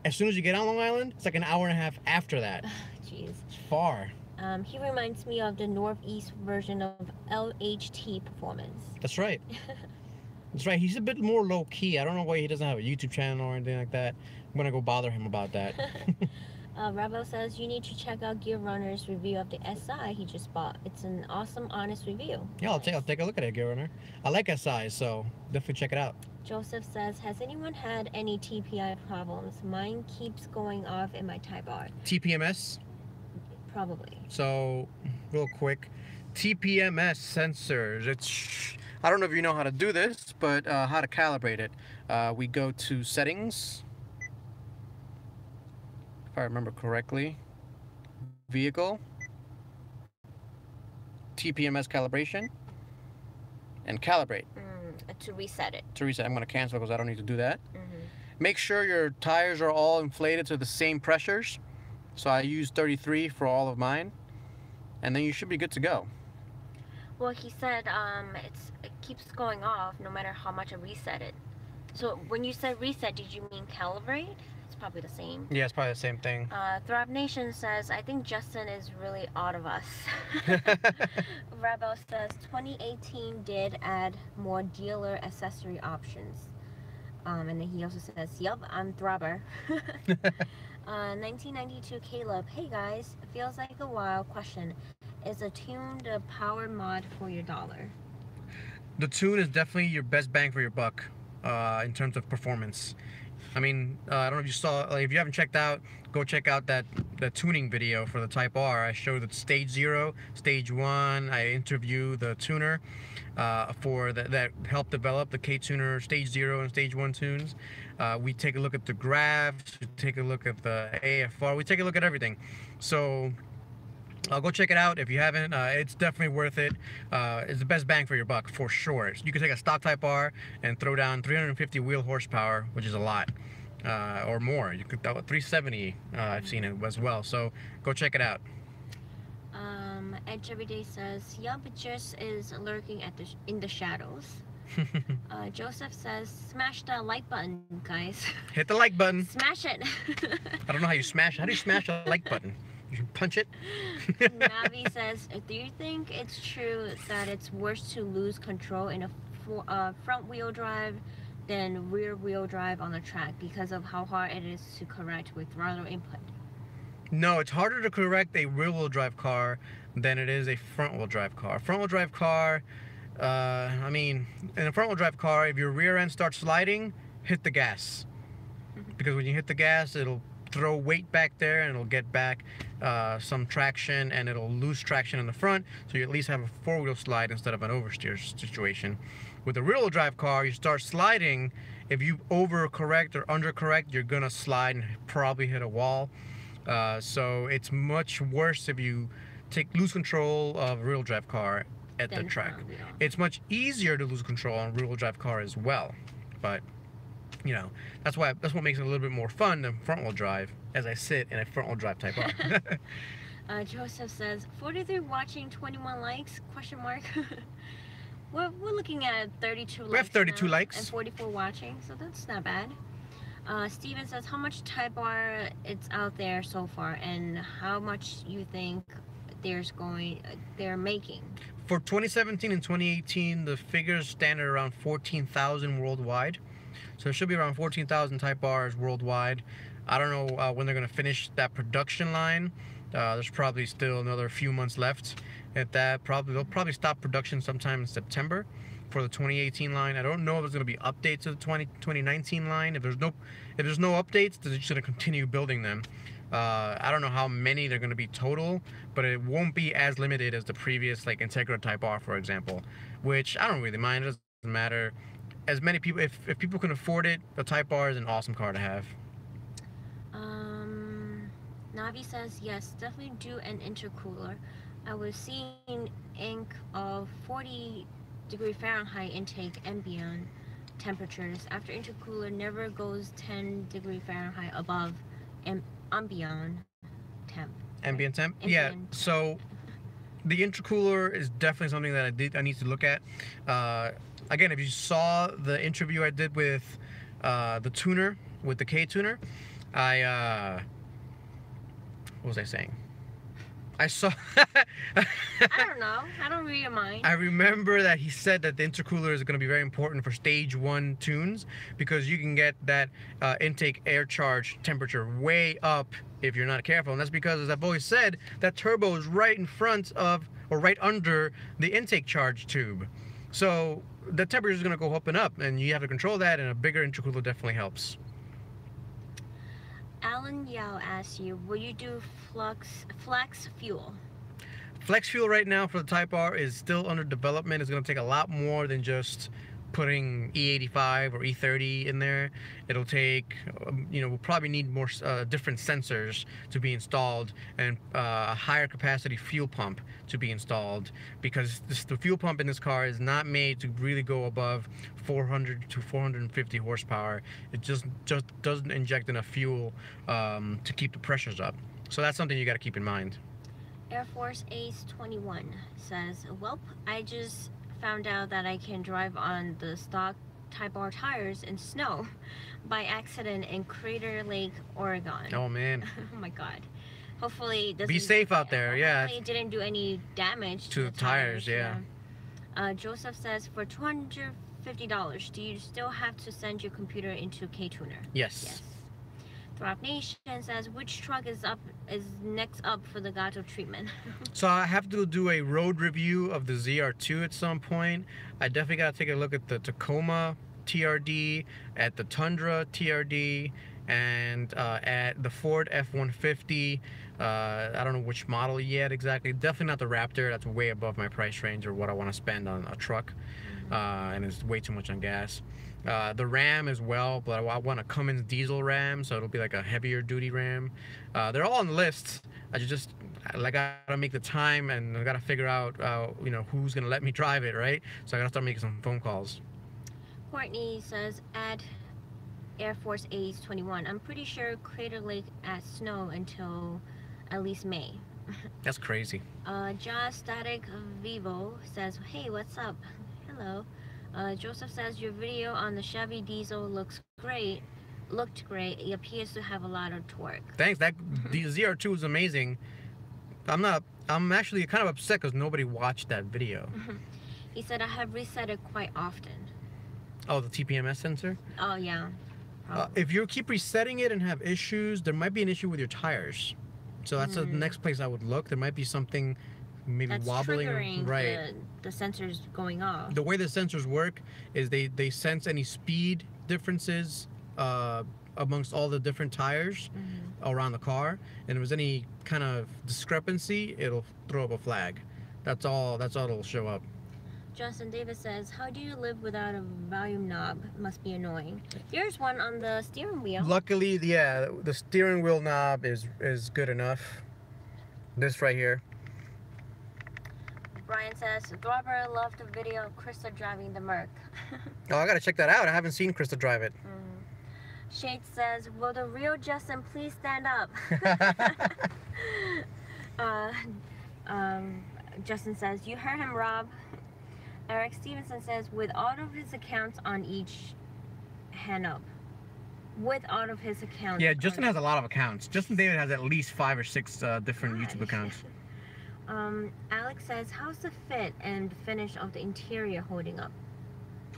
As soon as you get on Long Island, it's like an hour and a half after that. Jeez. It's far. He reminds me of the Northeast version of LHT Performance. That's right. That's right. He's a bit more low key. I don't know why he doesn't have a YouTube channel or anything like that. I'm gonna go bother him about that. Ravel says, "You need to check out Gear Runner's review of the SI he just bought. It's an awesome, honest review." Yeah, I'll take a look at it, Gear Runner. I like SI, so definitely check it out. Joseph says, "Has anyone had any TPI problems? Mine keeps going off in my Type R." TPMS. Probably. So, real quick, TPMS sensors. I don't know if you know how to do this, but how to calibrate it. We go to settings. If I remember correctly, vehicle, TPMS calibration, and calibrate. To reset it. To reset, I'm going to cancel because I don't need to do that. Mm-hmm. Make sure your tires are all inflated to the same pressures. So I use 33 for all of mine, and then you should be good to go. Well, he said it keeps going off no matter how much I reset it. So when you said reset, did you mean calibrate? It's probably the same. Yeah, it's probably the same thing. Thrive Nation says, "I think Justin is really out of us." Ravel says, 2018 did add more dealer accessory options. And then he also says, "Yup, I'm Throbber." 1992 Caleb, "Hey guys, feels like a while. Question, is a tune the power mod for your dollar?" The tune is definitely your best bang for your buck in terms of performance. I mean, I don't know if you saw, if you haven't checked out, go check out the tuning video for the Type R. I showed the stage 0, stage 1. I interview the tuner that helped develop the K-Tuner stage 0 and stage 1 tunes. We take a look at the graphs, we take a look at the AFR, we take a look at everything. So go check it out if you haven't. It's definitely worth it. It's the best bang for your buck for sure. You can take a stock Type R and throw down 350 wheel horsepower, which is a lot, or more. You could 370. I've seen it as well. So go check it out. Edge Everyday says, "Yup, just is lurking in the shadows." Joseph says, "Smash that like button, guys." Hit the like button. Smash it. I don't know how you smash. How do you smash a like button? You punch it. Navi says, "Do you think it's true that it's worse to lose control in a front wheel drive than rear wheel drive on the track because of how hard it is to correct with throttle input?" No, it's harder to correct a rear wheel drive car than it is a front wheel drive car. Front wheel drive car, I mean, in a front wheel drive car, if your rear end starts sliding, hit the gas. Because when you hit the gas, it'll throw weight back there and it'll get back some traction, and it'll lose traction in the front, so you at least have a four-wheel slide instead of an oversteer situation. With a rear-wheel drive car, you start sliding. If you overcorrect or undercorrect, you're gonna slide and probably hit a wall. So it's much worse if you lose control of a rear-wheel drive car at the track. It's much easier to lose control on a rear-wheel drive car as well, but you know, that's what makes it a little bit more fun than front-wheel drive, as I sit in a front-wheel drive Type R. Joseph says, 43 watching, 21 likes, question mark. We're looking at 32 likes. We have 32 now, likes. And 44 watching, so that's not bad. Steven says, how much Type R it's out there so far, and how much you think they're making? For 2017 and 2018, the figures stand at around 14,000 worldwide. So it should be around 14,000 Type Rs worldwide. I don't know when they're going to finish that production line. There's probably still another few months left at that. They'll probably stop production sometime in September for the 2018 line. I don't know if there's going to be updates to the 2019 line. If there's no updates, they're just going to continue building them. I don't know how many they're going to be total, but it won't be as limited as the previous, like Integra Type R, for example, which I don't really mind. It doesn't matter. As many people, if people can afford it, the Type R is an awesome car to have. Navi says, yes, definitely do an intercooler. I was seeing ink of 40°F intake ambient temperatures. After intercooler never goes 10°F above ambient temp. Ambient temp? Ambient Yeah, temp. so the intercooler is definitely something that I need to look at. Again, if you saw the interview I did with the tuner, with the K tuner, what was I saying? I saw I don't know. I don't read your mind. I remember that he said that the intercooler is going to be very important for stage 1 tunes, because you can get that intake air charge temperature way up if you're not careful. And that's because, as I've always said, that turbo is right in front of, or right under, the intake charge tube. So the temperature is going to go up and up, and you have to control that, and a bigger intercooler definitely helps. Alan Yao asks you, will you do flex fuel? Flex fuel right now for the Type R is still under development. It's going to take a lot more than just putting E85 or E30 in there. It'll take, we'll probably need more different sensors to be installed, and a higher capacity fuel pump to be installed, because the fuel pump in this car is not made to really go above 400 to 450 horsepower. It just doesn't inject enough fuel to keep the pressures up. So that's something you got to keep in mind. Air Force Ace 21 says, welp, I just found out that I can drive on the stock Type R tires in snow by accident in Crater Lake, Oregon. Oh man. Oh my god. Hopefully it doesn't, be safe out there. Yeah, hopefully it didn't do any damage to the tires. Yeah. Joseph says, for $250, do you still have to send your computer into K-Tuner? Yes. Throb Nation says, which truck is next up for the Gato treatment? So I have to do a road review of the ZR2 at some point. I definitely got to take a look at the Tacoma TRD, at the Tundra TRD, and at the Ford F-150. I don't know which model yet exactly. Definitely not the Raptor. That's way above my price range or what I want to spend on a truck. And it's way too much on gas. The Ram as well, but I want a Cummins diesel Ram, so it'll be like a heavier duty Ram. They're all on the list. I gotta make the time, and I gotta figure out who's gonna let me drive it, right? So I gotta start making some phone calls. Courtney says, add Air Force Ace 21. I'm pretty sure Crater Lake adds snow until at least May. That's crazy. Just Static Vivo says, hey, what's up? Hello. Joseph says, your video on the Chevy diesel looked great. It appears to have a lot of torque. Thanks. The ZR2 is amazing. I'm actually kind of upset because nobody watched that video. He said, I have reset it quite often. Oh, the TPMS sensor? Oh, yeah. If you keep resetting it and have issues, there might be an issue with your tires. So that's the next place I would look. There might be something maybe that's wobbling. Triggering right. The sensors going off. The way the sensors work is they sense any speed differences amongst all the different tires around the car, and if there's any kind of discrepancy, it'll throw up a flag. That's all it'll show up. Justin Davis says, how do you live without a volume knob? Must be annoying. There's one on the steering wheel. Luckily, yeah, the steering wheel knob is good enough. This right here. Brian says, Robert loved the video of Krista driving the Merc. Oh, I gotta check that out. I haven't seen Krista drive it. Shade says, will the real Justin please stand up? Justin says, you heard him, Rob. Eric Stevenson says, with all of his accounts on each hand up. with all of his accounts. Yeah, Justin has a lot of accounts. Justin David has at least 5 or 6 different Gosh. YouTube accounts. Alex says, how's the fit and finish of the interior holding up?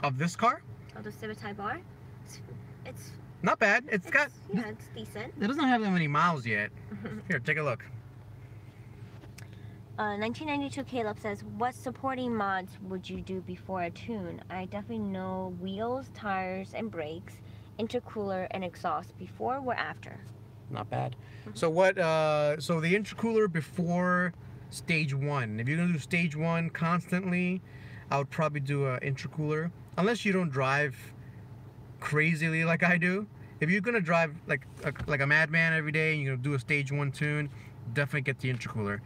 Of this car? Of the Civic Type R? It's Not bad. It's got... yeah, it's decent. It doesn't have that many miles yet. Here, take a look. 1992 Caleb says, what supporting mods would you do before a tune? I definitely know wheels, tires, and brakes, intercooler, and exhaust before or after. Not bad. So what, so the intercooler before stage 1. If you're gonna do stage 1 constantly, I would probably do a intercooler. Unless you don't drive crazily like I do. If you're gonna drive like a madman every day and you're gonna do a stage 1 tune, definitely get the intercooler.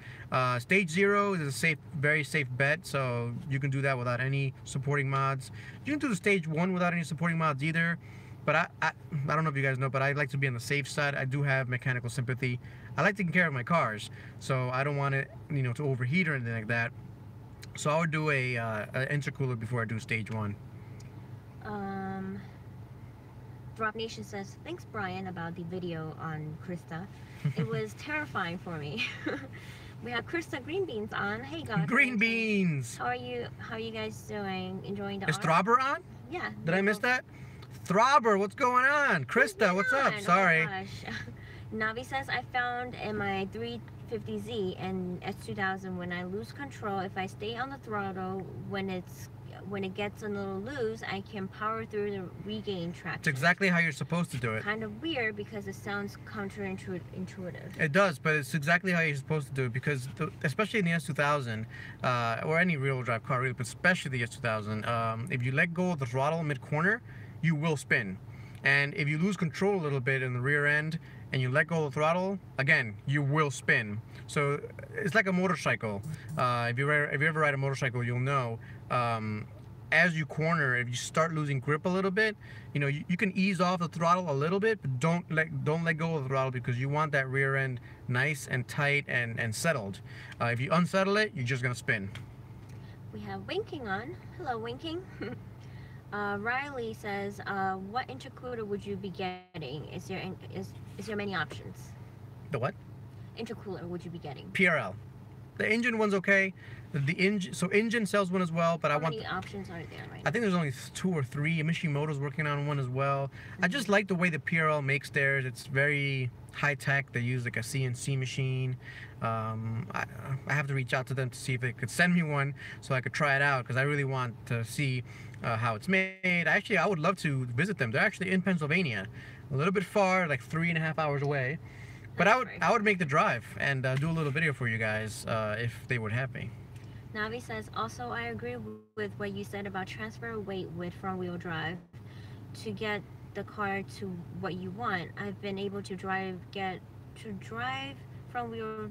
Stage 0 is a safe, very safe bet, so you can do that without any supporting mods. You can do the stage 1 without any supporting mods either. But I don't know if you guys know, but I like to be on the safe side. I do have mechanical sympathy. I like taking care of my cars, so I don't want it, you know, to overheat or anything like that. So I would do a intercooler before I do stage 1. Drop Nation says, thanks Brian about the video on Krista. It was terrifying for me. We have Krista Green Beans on. Hey guys. Green Beans! How are you guys doing? Enjoying the Is art? Throbber on? Yeah. Did I miss that? Throbber, what's going on? Krista, what's up? Sorry. Oh my gosh. Navi says, I found in my 350Z and S2000 when I lose control, if I stay on the throttle, when it gets a little loose, I can power through the regain traction. It's exactly how you're supposed to do it. Kind of weird because it sounds counterintuitive. It does, but it's exactly how you're supposed to do it because, especially in the S2000, or any rear-wheel drive car, really, but especially the S2000, if you let go of the throttle mid-corner, you will spin. And if you lose control a little bit in the rear end and you let go of the throttle, again, you will spin. So it's like a motorcycle. If you ever ride a motorcycle, you'll know. As you corner, if you start losing grip a little bit, you know, you can ease off the throttle a little bit, but don't let go of the throttle because you want that rear end nice and tight and settled. If you unsettle it, you're just gonna spin. We have Winking on. Hello, Winking. Riley says, what intercooler would you be getting? Is there many options? The what? Intercooler would you be getting? PRL. The engine one's okay. The engine sells one as well, but How many options are there right now? I think there's only 2 or 3. Mishimoto's working on one as well. I just like the way the PRL makes theirs. It's very high tech. They use like a CNC machine. I have to reach out to them to see if they could send me one so I could try it out because I really want to see how it's made. Actually, I would love to visit them. They're actually in Pennsylvania, a little bit far, like 3.5 hours away. But I would make the drive and do a little video for you guys if they would have me. Navi says, also I agree with what you said about transfer weight with front wheel drive to get the car to what you want. I've been able to drive front wheel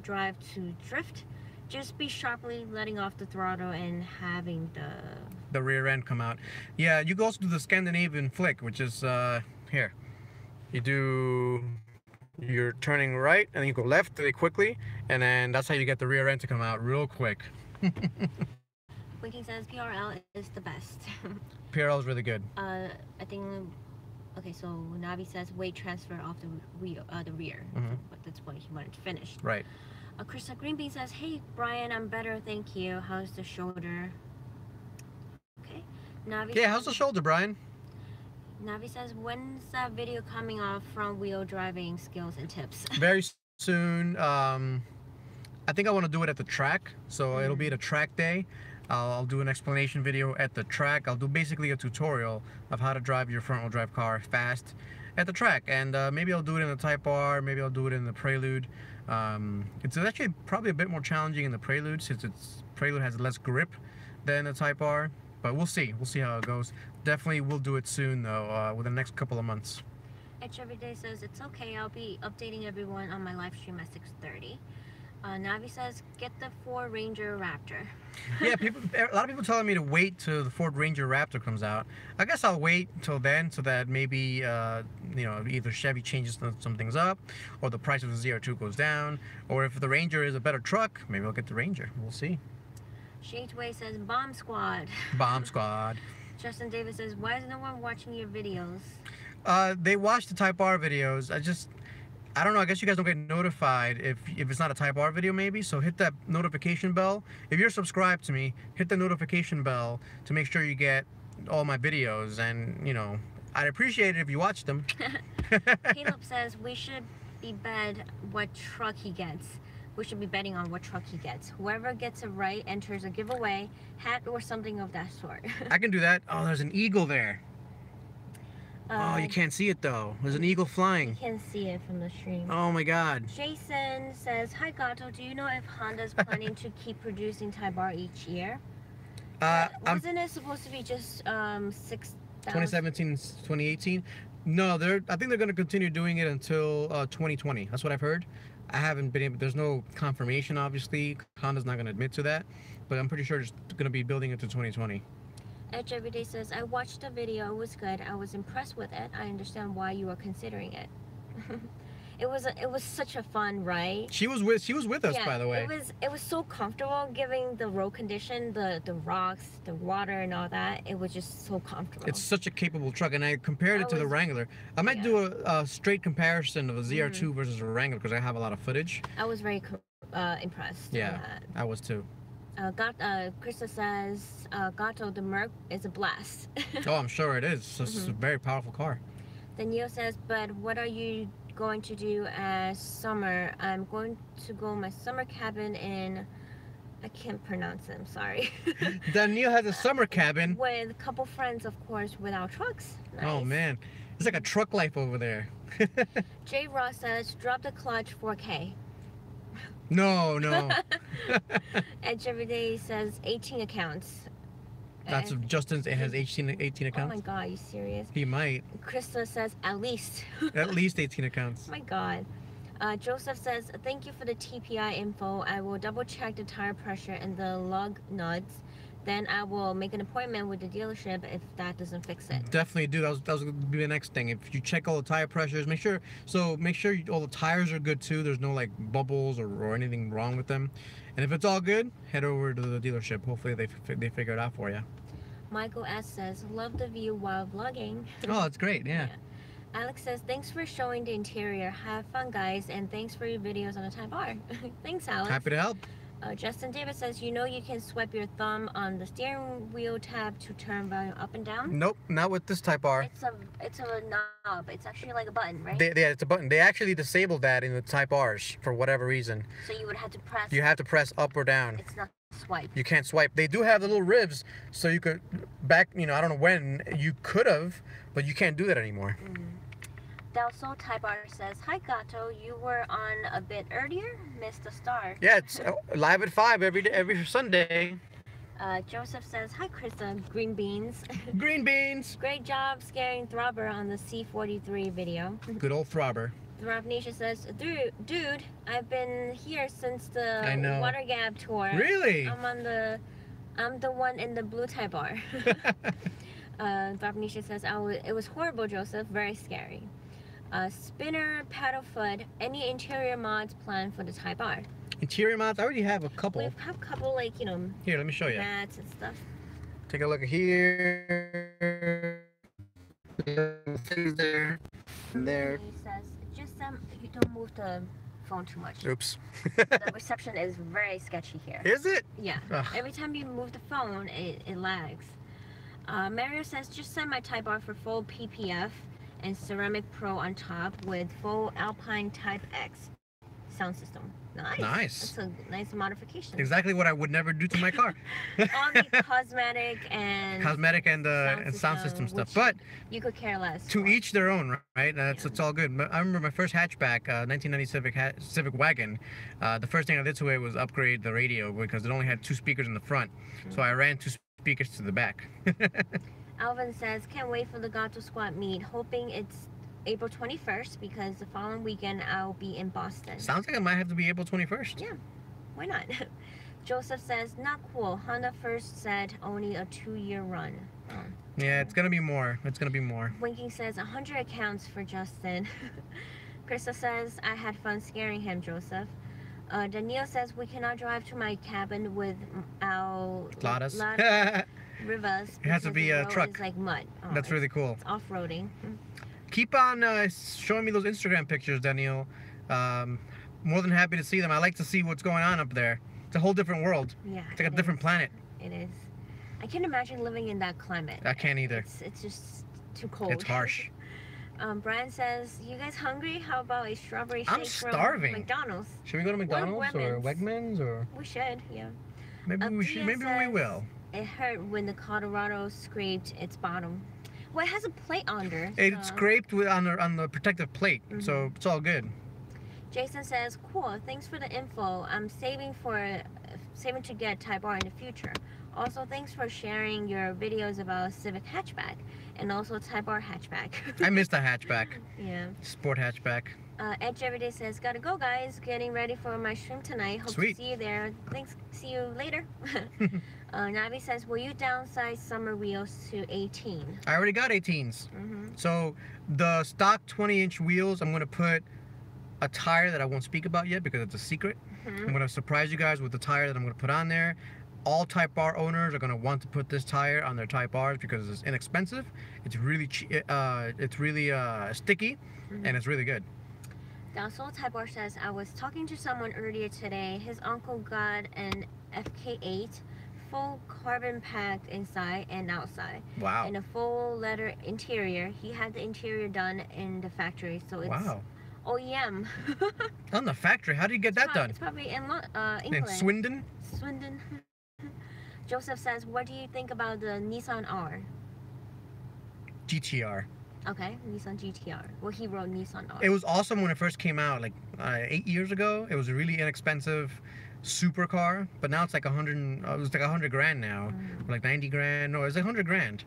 drive to drift. Just be sharply letting off the throttle and having the rear end come out. Yeah, you can also do the Scandinavian flick, which is here. You're turning right and then you go left really quickly, and then that's how you get the rear end to come out real quick. Winking says PRL is the best. PRL is really good. I think. Okay, so Navi says weight transfer off the rear. But that's what he wanted to finish. Right. Krista Greenbean says, hey Brian, I'm better, thank you. How's the shoulder? Okay. Navi. Yeah, how's the shoulder, Brian? Navi says, when's that video coming off front wheel driving skills and tips? Very soon. I think I want to do it at the track, so it'll be at a track day. I'll do an explanation video at the track. I'll do basically a tutorial of how to drive your front wheel drive car fast at the track, and maybe I'll do it in the Type R, maybe I'll do it in the Prelude. It's actually probably a bit more challenging in the Prelude since Prelude has less grip than the Type R, but we'll see how it goes. Definitely we'll do it soon though, within the next couple of months. Etch Everyday says, it's okay, I'll be updating everyone on my live stream at 6:30. Navi says, get the Ford Ranger Raptor. Yeah, a lot of people telling me to wait till the Ford Ranger Raptor comes out. I guess I'll wait till then so that maybe, you know, either Chevy changes some things up, or the price of the ZR2 goes down, or if the Ranger is a better truck, maybe I'll get the Ranger. We'll see. Shadeway says, Bomb Squad. Bomb Squad. Justin Davis says, why is no one watching your videos? They watch the Type R videos. I don't know. I guess you guys don't get notified if it's not a Type R video, maybe. So hit that notification bell. If you're subscribed to me, hit the notification bell to make sure you get all my videos. And you know, I'd appreciate it if you watch them. Caleb says we should be bet what truck he gets. We should be betting on what truck he gets. Whoever gets it right enters a giveaway, hat or something of that sort. I can do that. Oh, there's an eagle there. Oh, you can't see it though. There's an eagle You flying. can see it from the stream. Oh my God. Jason says, "Hi Gato, do you know if Honda's planning to keep producing Type R each year? I'm Wasn't it supposed to be just 6,000? 2017, 2018. No, I think they're going to continue doing it until 2020. That's what I've heard. I haven't been able. There's no confirmation, obviously. Honda's not going to admit to that, but I'm pretty sure it's going to be building it to 2020. Edge Everyday says, "I watched the video. It was good. I was impressed with it. I understand why you are considering it." It was such a fun ride. She was with us, by the way. It was so comfortable, given the road condition, the rocks, the water, and all that. It was just so comfortable. It's such a capable truck, and I compared it to the Wrangler. I might do a straight comparison of a ZR2 versus a Wrangler because I have a lot of footage. I was very impressed. Yeah, with that. I was too. Krista says, "Gato, the Merc is a blast." Oh, I'm sure it is. It's a very powerful car. Danielle says, "But what are you going to do as summer?" "I'm going to go my summer cabin in," I can't pronounce it, I'm sorry. Danielle has a summer cabin. With a couple friends, of course, with our trucks. Nice. Oh man, it's like a truck life over there. J. Ross says, "Drop the clutch 4K. No. Edge Everyday says 18 accounts. That's Justin's. It has 18 accounts. Oh my god, are you serious? He might. Krista says at least. At least 18 accounts. Oh my god. Joseph says, "Thank you for the TPI info. I will double check the tire pressure and the lug nuts. Then I will make an appointment with the dealership if that doesn't fix it." Definitely do. That was going to be the next thing. If you check all the tire pressures, make sure all the tires are good too. There's no like bubbles or anything wrong with them. And if it's all good, head over to the dealership. Hopefully they figure it out for you. Michael S says, "Love the view while vlogging." Oh, that's great. Yeah. Alex says, "Thanks for showing the interior. Have fun, guys, and thanks for your videos on the Type R." Thanks, Alex. Happy to help. Justin David says, "You know you can swipe your thumb on the steering wheel tab to turn volume up and down?" Nope, not with this Type R. It's a knob. It's actually like a button, right? Yeah, it's a button. They actually disabled that in the Type Rs for whatever reason. So you would have to press. You have to press up or down. It's not swipe. You can't swipe. They do have the little ribs, so you could I don't know when you could have, but you can't do that anymore. Delso Type R says, "Hi Gato, you were on a bit earlier. Missed the start." Yeah, it's live at 5 every Sunday. Joseph says, "Hi Krista, green beans." Green beans. "Great job scaring Throbber on the C43 video." Good old Throbber. Throb Nation says, Dude, I've been here since the I know. Water Gap tour. Really? I'm the one in the blue Type R." Throb Nation says, "It was horrible, Joseph. Very scary." Spinner, Paddlefoot, any interior mods planned for the Type R? Interior mods? I already have a couple. We have a couple, like, Here, let me show you. mats and stuff. Take a look here. Things there. And there. He says, "Just you don't move the phone too much. Oops. The reception is very sketchy here." Is it? Yeah. Ugh. Every time you move the phone, it lags. Mario says, "Just send my Type R for full PPF and Ceramic Pro on top with full Alpine Type X sound system." Nice. Nice. That's a nice modification. Exactly what I would never do to my car. All the cosmetic and sound system stuff. which But you could care less. to for. each their own, right? It's all good. But I remember my first hatchback, 1990 Civic wagon. The first thing I did to it was upgrade the radio because it only had 2 speakers in the front. So I ran 2 speakers to the back. Alvin says, "Can't wait for the Gato Squad meet. Hoping it's April 21st because the following weekend I'll be in Boston." Sounds like it might have to be April 21st. Yeah, why not? Joseph says, "Not cool. Honda first said only a 2-year run." Oh. Yeah, it's gonna be more. It's gonna be more. Winking says 100 accounts for Justin. Krista says, "I had fun scaring him, Joseph." Danielle says, "We cannot drive to my cabin with our Ladas. Rivas. It has to be a truck. It's like mud. Oh, That's really cool. It's off-roading. keep on showing me those Instagram pictures, Daniel. More than happy to see them. I like to see what's going on up there. It's a whole different world. Yeah. It's like a different planet. It is. I can't imagine living in that climate. I can't either. It's just too cold. It's harsh. Brian says, "You guys hungry? How about a strawberry shake I'm starving. from McDonald's?" Should we go to McDonald's or Wegmans or? We should, yeah. Maybe we should. Maybe we will. It hurt when the Colorado scraped its bottom. Well, it has a plate under. It's scraped on the protective plate, so it's all good. Jason says, "Cool. Thanks for the info. I'm saving to get Type R in the future. Also, thanks for sharing your videos about Civic hatchback and also Type R hatchback." I missed the hatchback. Yeah. Sport hatchback. Edge Everyday says, "Gotta go, guys. Getting ready for my stream tonight. Hope Sweet. to see you there. Thanks. See you later." Navi says, "Will you downsize summer wheels to 18?" I already got 18s. So the stock 20-inch wheels, I'm gonna put a tire that I won't speak about yet because it's a secret. I'm gonna surprise you guys with the tire that I'm gonna put on there. All Type R owners are gonna want to put this tire on their Type Rs because it's inexpensive. It's really sticky, and it's really good. Soul Type R says, "I was talking to someone earlier today. His uncle got an FK8, full carbon packed inside and outside. Wow. And a full leather interior. He had the interior done in the factory, so it's OEM." On the factory? How did you get that done? It's probably in England. In Swindon? Swindon. Joseph says, "What do you think about the Nissan R?" GTR. Okay, Nissan GTR. Well, he wrote Nissan R. It was awesome when it first came out, like 8 years ago. It was a really inexpensive supercar, but now it's like 100. It was like 100 grand now, like 90 grand. No, it's like 100 grand.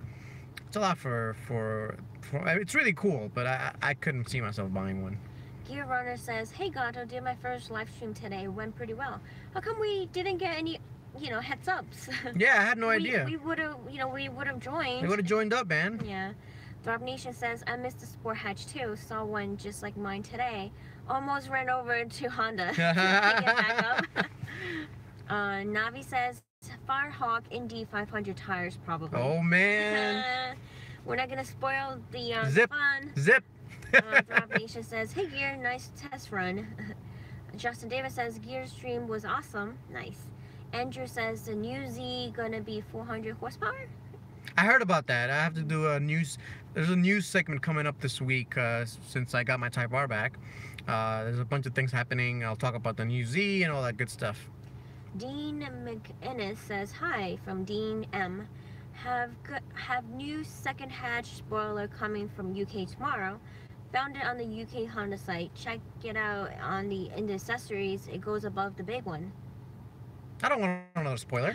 It's a lot for it's really cool, but I couldn't see myself buying one. Gear Runner says, "Hey Gato, did my first live stream today. It went pretty well. How come we didn't get any, heads ups?" Yeah, I had no idea. We would have, joined. We would have joined up, man. Yeah. Throb Nation says, "I missed the Sport Hatch too. Saw one just like mine today. Almost ran over to Honda." Pick it back up. Navi says, "Firehawk Indy 500 tires probably." Oh man. We're not gonna spoil the Zip. fun. Zip. Throb Nation says, "Hey Gear, nice test run." Justin Davis says, "Gear stream was awesome. Nice." Andrew says, "The new Z gonna be 400 horsepower?" I heard about that. I have to do a news. There's a news segment coming up this week since I got my Type R back. There's a bunch of things happening. I'll talk about the new Z and all that good stuff. Dean McInnes says, "Hi from Dean M. Have new second hatch spoiler coming from UK tomorrow. Found it on the UK Honda site. Check it out in the accessories. It goes above the big one." I don't want another spoiler.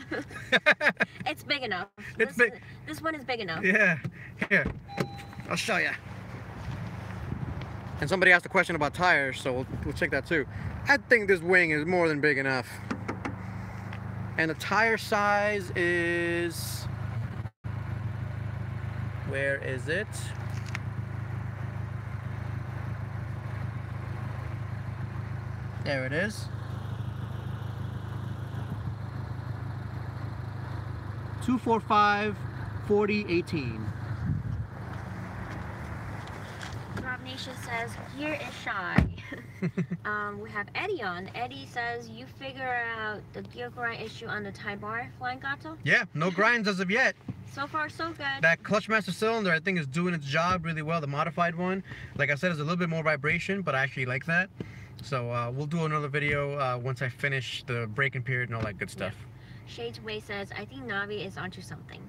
It's big enough. This one is big enough. Yeah. Here, I'll show you. And somebody asked a question about tires, so we'll check that too. I think this wing is more than big enough. And the tire size is... Where is it? There it is. 245/40/18. Rob Nation says, "Gear is shy." We have Eddie on. Eddie says, "You figure out the gear grind issue on the Type R, Flying Gato?" Yeah, no grinds as of yet. So far, so good. That clutch master cylinder, I think, is doing its job really well. The modified one, like I said, is a little bit more vibration, but I actually like that. So we'll do another video once I finish the braking period and all that good stuff. Yeah. Shades Way says, "I think Navi is onto something."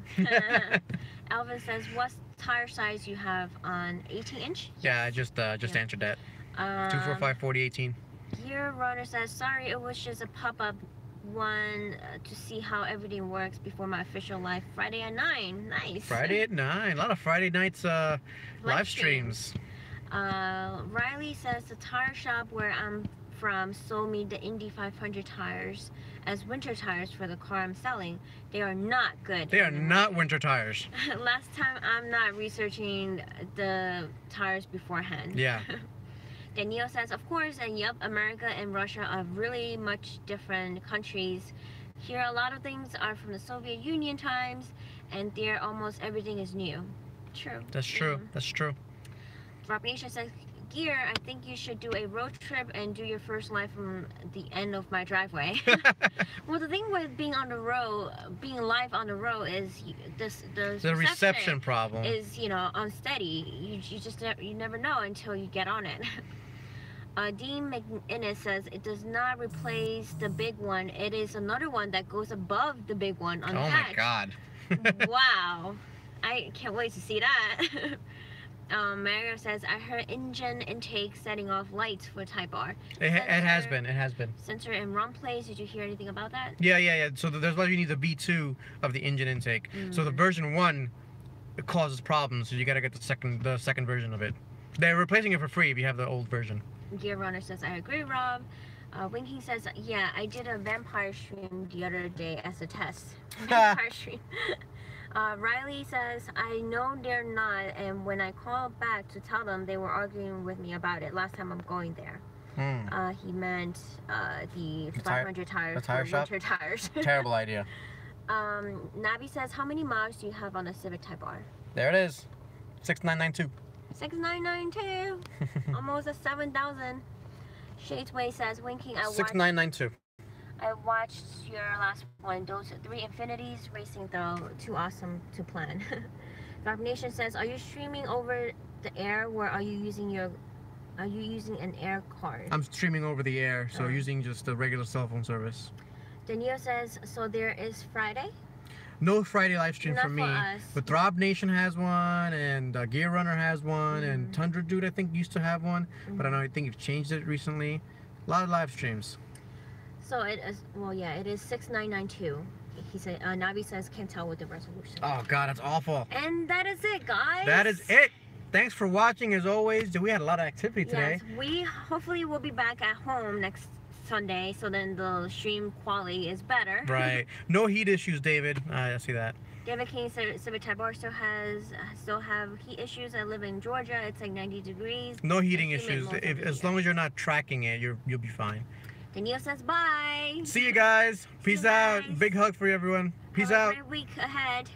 Alvin says, "What tire size you have on 18-inch?" Yeah, I just answered that. 245/40/18. Gear Runner says, "Sorry, it was just a pop-up one to see how everything works before my official live Friday at 9. Nice. Friday at 9. A lot of Friday nights live streams. Riley says, "The tire shop where I'm from sold me the Indy 500 tires as winter tires for the car I'm selling. They are not good. They are not winter tires." Last time I'm not researching the tires beforehand. Yeah. Danielle says, "Of course, and yep, America and Russia are really much different countries. Here a lot of things are from the Soviet Union times, and there almost everything is new." True. That's true. That's true. Rob Nation says, Gear, I think you should do a road trip and do your first live from the end of my driveway. Well, the thing with being on the road, being live on the road is the reception problem is, you know, unsteady. You just you never know until you get on it. Dean McInnes says it does not replace the big one. It is another one that goes above the big one on the hatch. Oh my God. Wow, I can't wait to see that. Mario says, I heard engine intake setting off lights for Type R. It has been. Sensor in wrong place. Did you hear anything about that? Yeah. So there's why you need the V2 of the engine intake. So the version 1 it causes problems, so you gotta get the second version of it. They're replacing it for free if you have the old version. Gear Runner says, I agree, Rob. Winking says, yeah, I did a vampire stream the other day as a test. Vampire stream. Riley says, I know they're not, and when I called back to tell them, they were arguing with me about it last time I'm going there. He meant the 500 tires, the tire shop? winter tires. Terrible idea. Navi says, how many miles do you have on a Civic Type R? There it is. 6992. 6992. Almost at 7,000. Shadesway says, Winking, 6992. I watched your last one. Those 3 Infinities racing though, too awesome to plan. Dark Nation says, are you streaming over the air, or are you using an air card? I'm streaming over the air, so using just the regular cell phone service. Danielle says, so there is Friday? No Friday live stream Not for me. us. But Rob Nation has one, and Gear Runner has one, and Tundra Dude I think used to have one, but I don't know, I think you've changed it recently. A lot of live streams. So it is, well, yeah, it is 6992. He said, Navi says, can't tell with the resolution. Oh God, that's awful. And that is it, guys. That is it. Thanks for watching as always. We had a lot of activity today. Yes, we hopefully will be back at home next Sunday, so then the stream quality is better. Right. No heat issues, David. I see that. David King said Civic Type R still have heat issues. I live in Georgia. It's like 90 degrees. No heating issues. As long as you're not tracking it, you'll be fine. Danielle says bye. See you guys. Peace out. Guys. Big hug for everyone. Peace Have out. a great week ahead.